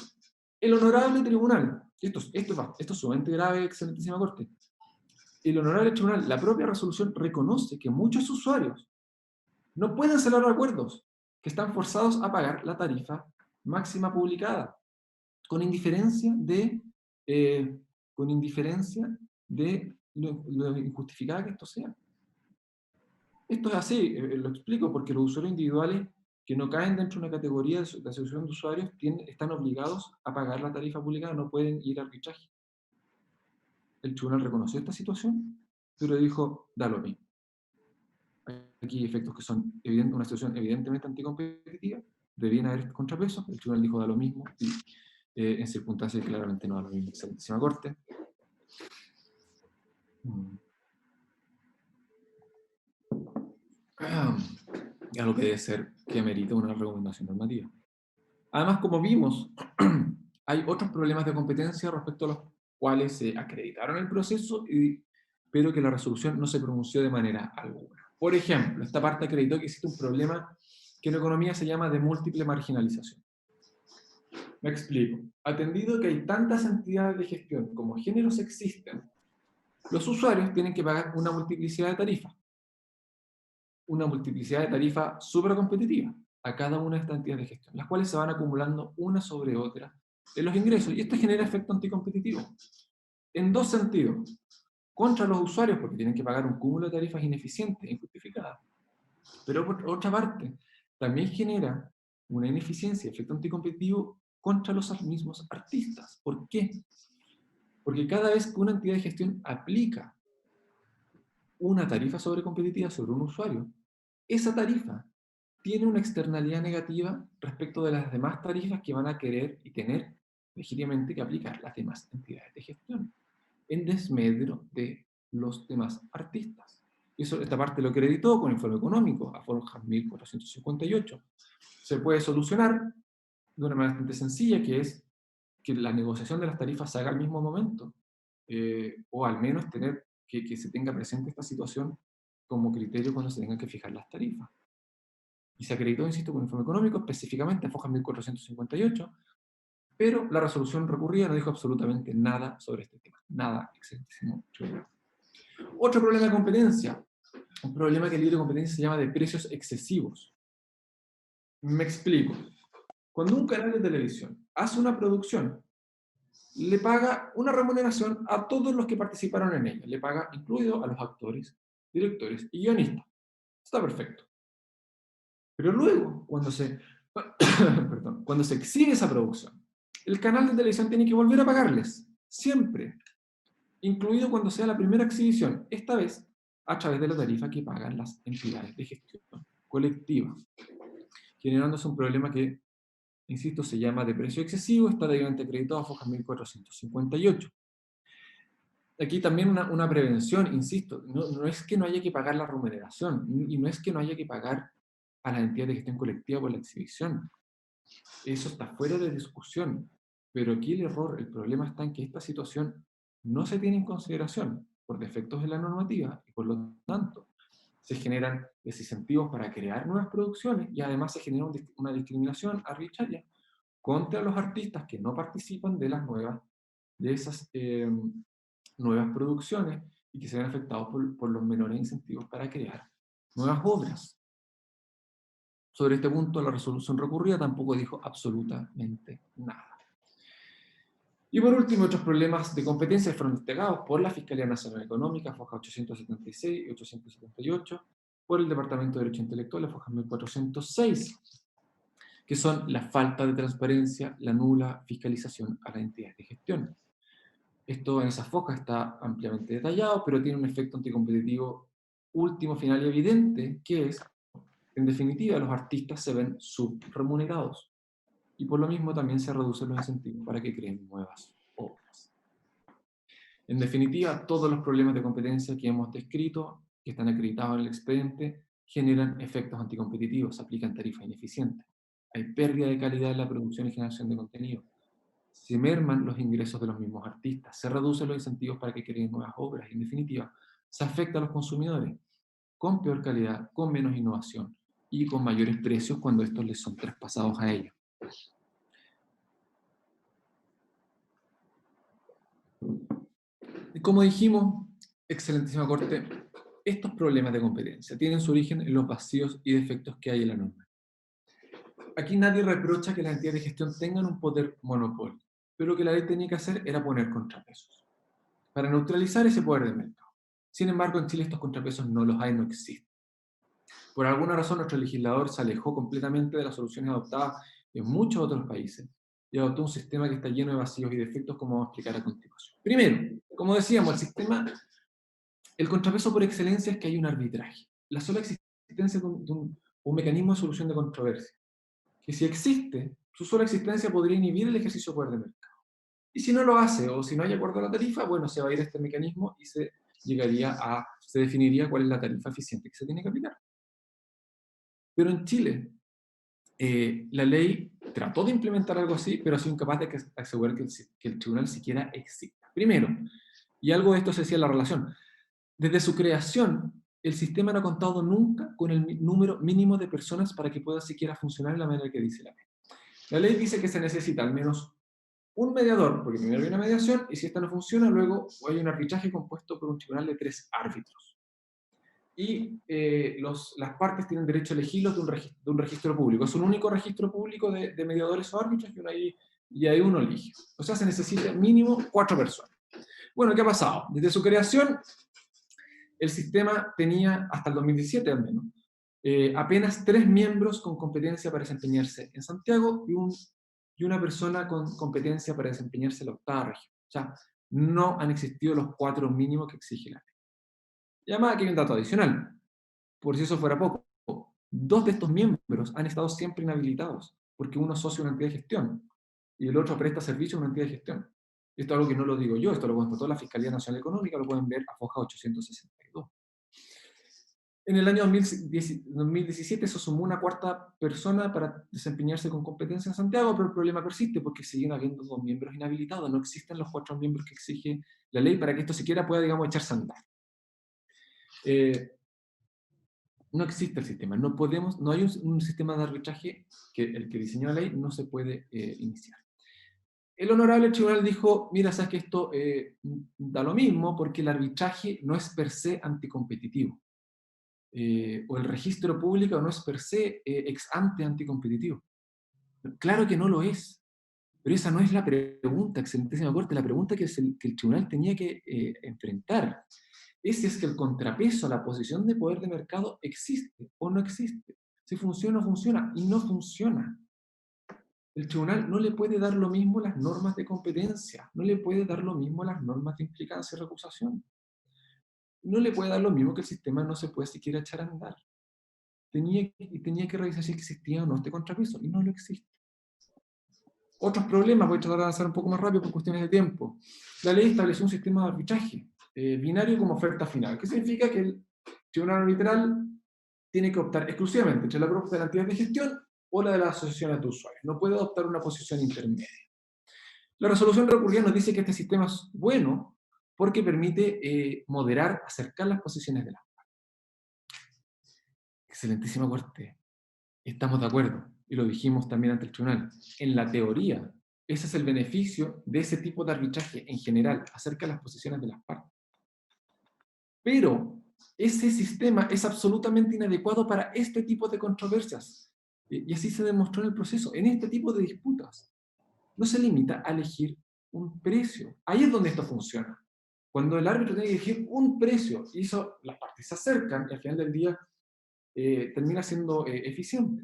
Speaker 4: el honorable tribunal. Esto es sumamente grave, excelentísima Corte. El honorable tribunal, la propia resolución reconoce que muchos usuarios no pueden celebrar acuerdos, que están forzados a pagar la tarifa máxima publicada, con indiferencia de lo injustificada que esto sea. Esto es así, lo explico, porque los usuarios individuales que no caen dentro de una categoría de asociación de usuarios están obligados a pagar la tarifa publicada, no pueden ir a arbitraje. El tribunal reconoció esta situación, pero dijo, da lo mismo. aquí efectos que son una situación evidentemente anticompetitiva, debían haber contrapesos, el tribunal dijo da lo mismo, y en circunstancias que claramente no da lo mismo. Excelentísima Corte. Algo que debe ser, que amerita una recomendación normativa. Además, como vimos, hay otros problemas de competencia respecto a los cuales se acreditaron el proceso, pero que la resolución no se pronunció de manera alguna. Por ejemplo, esta parte acreditó que existe un problema que en economía se llama de múltiple marginalización. Me explico. Atendido que hay tantas entidades de gestión como géneros existen, los usuarios tienen que pagar una multiplicidad de tarifas. Una multiplicidad de tarifa súper competitiva a cada una de estas entidades de gestión, las cuales se van acumulando una sobre otra en los ingresos, y esto genera efecto anticompetitivo. En dos sentidos. Contra los usuarios, porque tienen que pagar un cúmulo de tarifas ineficientes, injustificadas. Pero por otra parte, también genera una ineficiencia, efecto anticompetitivo contra los mismos artistas. ¿Por qué? Porque cada vez que una entidad de gestión aplica una tarifa sobrecompetitiva sobre un usuario, esa tarifa tiene una externalidad negativa respecto de las demás tarifas que van a querer y tener legítimamente que aplicar las demás entidades de gestión, en desmedro de los demás artistas. Esta parte lo acreditó con el informe económico, a Forjas 1458. Se puede solucionar de una manera bastante sencilla, que es que la negociación de las tarifas se haga al mismo momento, o al menos tener que se tenga presente esta situación como criterio cuando se tengan que fijar las tarifas. Y se acreditó, insisto, con el informe económico, específicamente en Fojas 1458, pero la resolución recurrida no dijo absolutamente nada sobre este tema. Nada, excelentísimo. Otro problema de competencia, un problema que el libre de competencia se llama de precios excesivos. Me explico. Cuando un canal de televisión hace una producción, le paga una remuneración a todos los que participaron en ella. Le paga incluido a los actores, directores y guionistas. Está perfecto. Pero luego, cuando cuando se exhibe esa producción, el canal de televisión tiene que volver a pagarles. Siempre. Incluido cuando sea la primera exhibición. Esta vez, a través de la tarifa que pagan las entidades de gestión colectiva. Generándose un problema que, insisto, se llama de precio excesivo, está debidamente acreditado a Fojas 1458. Aquí también una prevención, insisto, no es que no haya que pagar la remuneración, y no es que no haya que pagar a las entidades de gestión colectiva por la exhibición. Eso está fuera de discusión. Pero aquí el problema está en que esta situación no se tiene en consideración por defectos de la normativa, y por lo tanto se generan desincentivos para crear nuevas producciones, y además se genera una discriminación arbitraria contra los artistas que no participan de esas nuevas producciones, y que se ven afectados por los menores incentivos para crear nuevas obras. Sobre este punto, la resolución recurrida tampoco dijo absolutamente nada. Y por último, otros problemas de competencia fueron destacados por la Fiscalía Nacional Económica, Fojas 876 y 878, por el Departamento de Derecho Intelectual, Fojas 1406, que son la falta de transparencia, la nula fiscalización a las entidades de gestión. Esto en esa foja está ampliamente detallado, pero tiene un efecto anticompetitivo último, final y evidente, que es, en definitiva, los artistas se ven subremunerados, y por lo mismo también se reducen los incentivos para que creen nuevas obras. En definitiva, todos los problemas de competencia que hemos descrito, que están acreditados en el expediente, generan efectos anticompetitivos, se aplican tarifas ineficientes, hay pérdida de calidad en la producción y generación de contenido, se merman los ingresos de los mismos artistas, se reducen los incentivos para que creen nuevas obras, y en definitiva, se afecta a los consumidores, con peor calidad, con menos innovación, y con mayores precios cuando estos les son traspasados a ellos. Y como dijimos, excelentísima Corte, estos problemas de competencia tienen su origen en los vacíos y defectos que hay en la norma. Aquí nadie reprocha que las entidades de gestión tengan un poder monopolio, pero lo que la ley tenía que hacer era poner contrapesos para neutralizar ese poder de mercado. Sin embargo, en Chile estos contrapesos no los hay, no existen. Por alguna razón, nuestro legislador se alejó completamente de las soluciones adoptadas en muchos otros países y adoptó un sistema que está lleno de vacíos y defectos, como vamos a explicar a continuación. Primero, como decíamos, el contrapeso por excelencia es que hay un arbitraje. la sola existencia de un mecanismo de solución de controversia, que si existe, su sola existencia podría inhibir el ejercicio de poder de mercado. Y si no lo hace, o si no hay acuerdo a la tarifa, bueno, se va a ir a este mecanismo y se definiría cuál es la tarifa eficiente que se tiene que aplicar. Pero en Chile, la ley trató de implementar algo así, pero ha sido incapaz de asegurar que el tribunal siquiera exista. Primero, y algo de esto se decía en la relación, desde su creación, el sistema no ha contado nunca con el número mínimo de personas para que pueda siquiera funcionar de la manera que dice la ley. La ley dice que se necesita al menos un mediador, porque primero hay una mediación, y si esta no funciona, luego hay un arbitraje compuesto por un tribunal de 3 árbitros. Y las partes tienen derecho a elegirlos de un registro público. Es un único registro público de mediadores o árbitros y ahí uno elige. O sea, se necesita mínimo 4 personas. Bueno, ¿qué ha pasado? Desde su creación, el sistema tenía, hasta el 2017 al menos, apenas 3 miembros con competencia para desempeñarse en Santiago y una persona con competencia para desempeñarse en la 8ª región. O sea, no han existido los 4 mínimos que exige la ley. Y además aquí hay un dato adicional, por si eso fuera poco. 2 de estos miembros han estado siempre inhabilitados, porque uno es socio de una entidad de gestión y el otro presta servicio a una entidad de gestión. Esto es algo que no lo digo yo, esto lo constató la Fiscalía Nacional Económica, lo pueden ver a foja 862. En el año 2017 se sumó una 4ª persona para desempeñarse con competencia en Santiago, pero el problema persiste porque siguen habiendo 2 miembros inhabilitados, no existen los 4 miembros que exige la ley para que esto siquiera pueda, digamos, echarse a andar. No existe el sistema, no hay un sistema de arbitraje que el que diseñó la ley no se puede iniciar. El honorable tribunal dijo, mira, sabes que esto da lo mismo porque el arbitraje no es per se anticompetitivo. O el registro público no es per se ex ante anticompetitivo. Claro que no lo es, pero esa no es la pregunta, excelentísima Corte, la pregunta que el tribunal tenía que enfrentar. Si es que el contrapeso a la posición de poder de mercado existe o no existe, si funciona o funciona, y no funciona. El tribunal no le puede dar lo mismo las normas de competencia, no le puede dar lo mismo las normas de implicancia y recusación. No le puede dar lo mismo que el sistema no se puede siquiera echar a andar. Tenía que revisar si existía o no este contrapeso, y no lo existe. Otros problemas, voy a tratar de avanzar un poco más rápido por cuestiones de tiempo. La ley estableció un sistema de arbitraje binario como oferta final, que significa que el tribunal arbitral tiene que optar exclusivamente entre la propuesta de la entidad de gestión o la de las asociaciones de usuarios. No puede adoptar una posición intermedia. La resolución recurrida nos dice que este sistema es bueno porque permite moderar, acercar las posiciones de las partes. Excelentísima Corte. Estamos de acuerdo, y lo dijimos también ante el tribunal. En la teoría, ese es el beneficio de ese tipo de arbitraje en general, acerca las posiciones de las partes. Pero ese sistema es absolutamente inadecuado para este tipo de controversias. Y así se demostró en el proceso. En este tipo de disputas, no se limita a elegir un precio. Ahí es donde esto funciona. Cuando el árbitro tiene que elegir un precio, y eso, las partes se acercan, y al final del día termina siendo eficiente.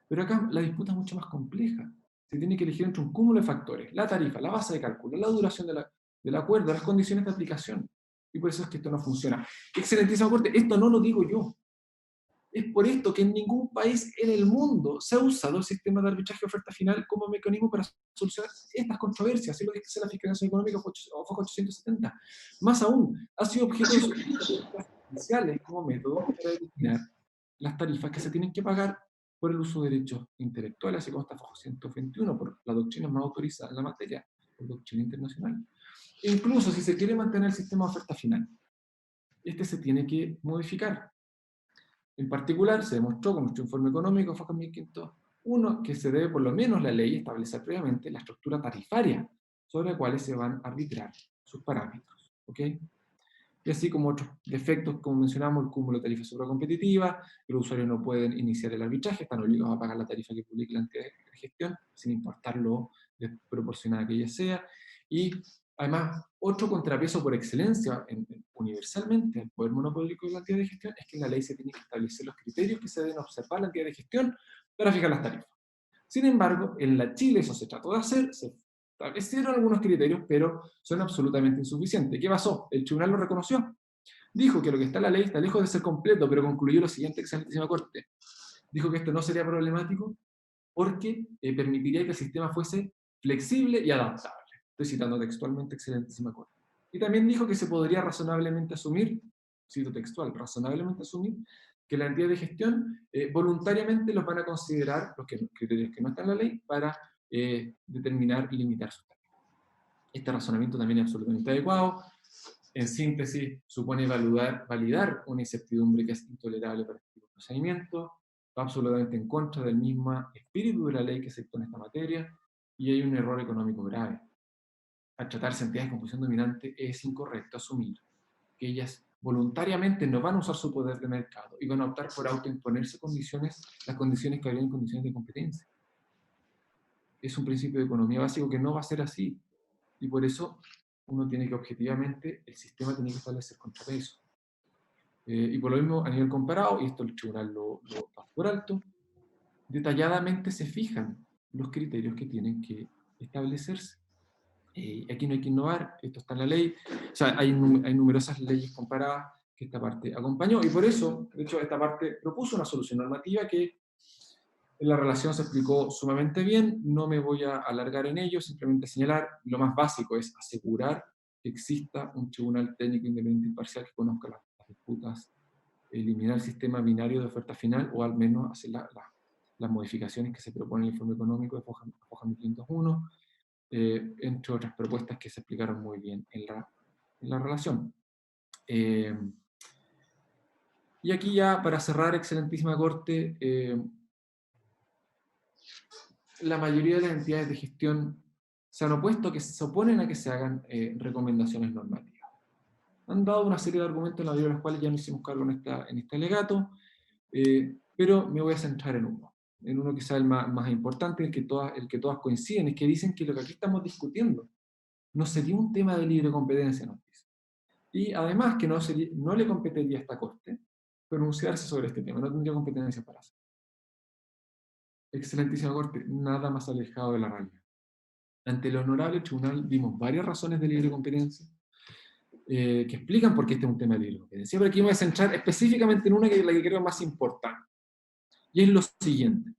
Speaker 4: Pero acá la disputa es mucho más compleja. Se tiene que elegir entre un cúmulo de factores: la tarifa, la base de cálculo, la duración del acuerdo, las condiciones de aplicación. Y por eso es que esto no funciona. Excelentísima Corte, esto no lo digo yo. Es por esto que en ningún país en el mundo se ha usado el sistema de arbitraje de oferta final como mecanismo para solucionar estas controversias. Así lo dice la Fiscalía Nacional Económica, FOJA 870. Más aún, ha sido objeto de judiciales como método para determinar las tarifas que se tienen que pagar por el uso de derechos intelectuales, así como está FOJA 121, por la doctrina más autorizada en la materia, por doctrina internacional. E incluso si se quiere mantener el sistema de oferta final, este se tiene que modificar. En particular, se demostró con nuestro informe económico, FOJA 1501, que se debe por lo menos la ley establecer previamente la estructura tarifaria sobre la cual se van a arbitrar sus parámetros. ¿Ok? Y así como otros defectos, como mencionamos, el cúmulo de tarifas sobrecompetitivas, los usuarios no pueden iniciar el arbitraje, están obligados a pagar la tarifa que publique la entidad de gestión, sin importar lo desproporcionada que ella sea. Y además, otro contrapeso por excelencia, universalmente, al poder monopólico de la entidad de gestión, es que en la ley se tienen que establecer los criterios que se deben observar la entidad de gestión para fijar las tarifas. Sin embargo, en la Chile eso se trató de hacer, se establecieron algunos criterios, pero son absolutamente insuficientes. ¿Qué pasó? El tribunal lo reconoció. Dijo que lo que está en la ley está lejos de ser completo, pero concluyó lo siguiente, excelentísima Corte. Dijo que esto no sería problemático porque permitiría que el sistema fuese flexible y adaptable. Estoy citando textualmente, excelentísima Corte. Y también dijo que se podría razonablemente asumir, cito textual, razonablemente asumir, que la entidad de gestión voluntariamente los van a considerar, los criterios que no están en la ley, para determinar y limitar sus términos. Este razonamiento también es absolutamente adecuado. En síntesis, supone validar una incertidumbre que es intolerable para este tipo de procedimiento, va absolutamente en contra del mismo espíritu de la ley que se dictó en esta materia, y hay un error económico grave. Al tratarse de entidades de composición dominante, es incorrecto asumir que ellas voluntariamente no van a usar su poder de mercado y van a optar por autoimponerse las condiciones que habrían en condiciones de competencia. Es un principio de economía básico que no va a ser así, y por eso uno tiene que objetivamente, el sistema tiene que establecer contrapesos. Y por lo mismo, a nivel comparado, y esto el tribunal lo pasa por alto, detalladamente se fijan los criterios que tienen que establecerse. Aquí no hay que innovar, esto está en la ley, o sea, hay numerosas leyes comparadas que esta parte acompañó, y por eso, de hecho, esta parte propuso una solución normativa que en la relación se explicó sumamente bien, no me voy a alargar en ello, simplemente señalar, lo más básico es asegurar que exista un tribunal técnico independiente imparcial que conozca las disputas, eliminar el sistema binario de oferta final, o al menos hacer las modificaciones que se proponen en el informe económico de Foja 1501, entre otras propuestas que se explicaron muy bien en la relación. Y aquí ya, para cerrar, excelentísima Corte, la mayoría de las entidades de gestión se han opuesto, que se oponen a que se hagan recomendaciones normativas. Han dado una serie de argumentos, la mayoría de los cuales ya no hicimos cargo en este alegato, pero me voy a centrar en uno quizá el más importante, el que todas coinciden, es que dicen que lo que aquí estamos discutiendo no sería un tema de libre competencia, nos dicen. Y además que no le competiría a esta Corte pronunciarse sobre este tema, no tendría competencia para hacerlo. Excelentísima Corte, nada más alejado de la realidad. Ante el honorable tribunal vimos varias razones de libre competencia que explican por qué este es un tema de libre competencia, pero aquí me voy a centrar específicamente en una que es la que creo más importante, y es lo siguiente.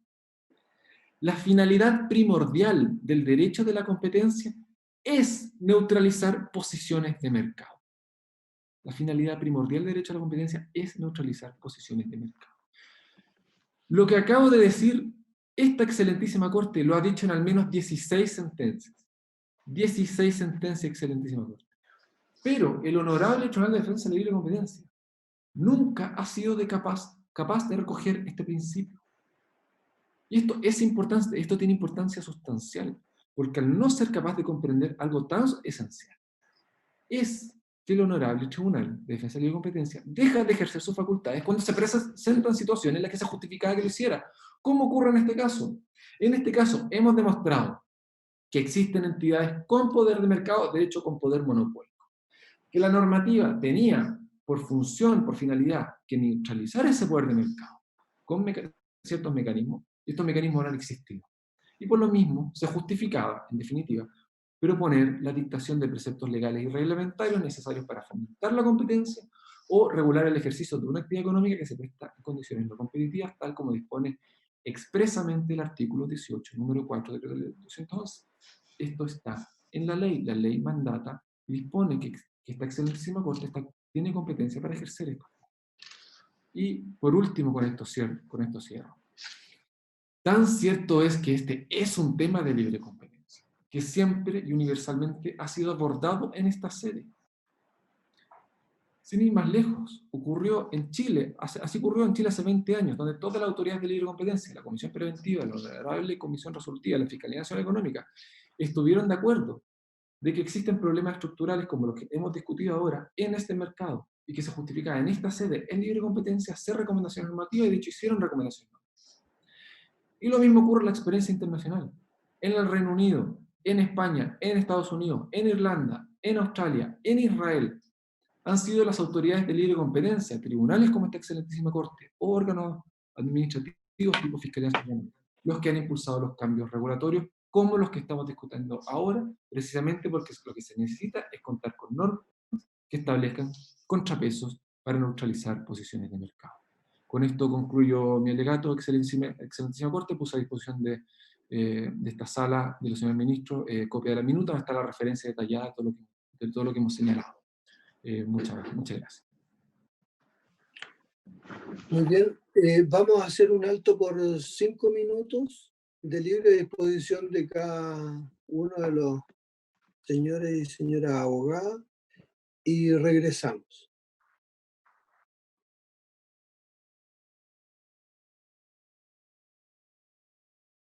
Speaker 4: La finalidad primordial del derecho de la competencia es neutralizar posiciones de mercado. La finalidad primordial del derecho a la competencia es neutralizar posiciones de mercado. Lo que acabo de decir, esta excelentísima Corte lo ha dicho en al menos 16 sentencias. 16 sentencias, excelentísima Corte. Pero el honorable Tribunal de Defensa de la Libre Competencia nunca ha sido capaz de recoger este principio. Y esto es importante, esto tiene importancia sustancial, porque al no ser capaz de comprender algo tan esencial, es que el honorable Tribunal de Defensa de la Libre Competencia deja de ejercer sus facultades cuando se presentan situaciones en las que se justificaba que lo hiciera. ¿Cómo ocurre en este caso? En este caso hemos demostrado que existen entidades con poder de mercado, de hecho con poder monopólico. Que la normativa tenía por función, por finalidad, que neutralizar ese poder de mercado con ciertos mecanismos, y estos mecanismos no han existido. Y por lo mismo se justificaba, en definitiva, proponer la dictación de preceptos legales y reglamentarios necesarios para fomentar la competencia o regular el ejercicio de una actividad económica que se presta en condiciones no competitivas, tal como dispone expresamente el artículo 18, número 4 del decreto 211. Esto está en la ley mandata y dispone que esta excelentísima Corte tiene competencia para ejercer esto. Y por último, con esto cierro. Tan cierto es que este es un tema de libre competencia, que siempre y universalmente ha sido abordado en esta sede. Sin ir más lejos, ocurrió en Chile, así ocurrió en Chile hace 20 años, donde todas las autoridades de libre competencia, la Comisión Preventiva, la Honorable Comisión Resolutiva, la Fiscalía Nacional Económica, estuvieron de acuerdo de que existen problemas estructurales como los que hemos discutido ahora en este mercado, y que se justifica en esta sede, en libre competencia, hacer recomendaciones normativas, y de hecho hicieron recomendaciones normativas. Y lo mismo ocurre en la experiencia internacional. En el Reino Unido, en España, en Estados Unidos, en Irlanda, en Australia, en Israel, han sido las autoridades de libre competencia, tribunales como esta excelentísima Corte, o órganos administrativos tipo Fiscalía Nacional, los que han impulsado los cambios regulatorios, como los que estamos discutiendo ahora, precisamente porque lo que se necesita es contar con normas que establezcan contrapesos para neutralizar posiciones de mercado. Con esto concluyo mi alegato. Excelentísima Corte, puse a disposición de esta sala de los señores ministros copia de la minuta, donde está la referencia detallada de todo lo que hemos señalado. Muchas gracias.
Speaker 1: Muy bien, vamos a hacer un alto por 5 minutos de libre disposición de cada uno de los señores y señoras abogadas y regresamos.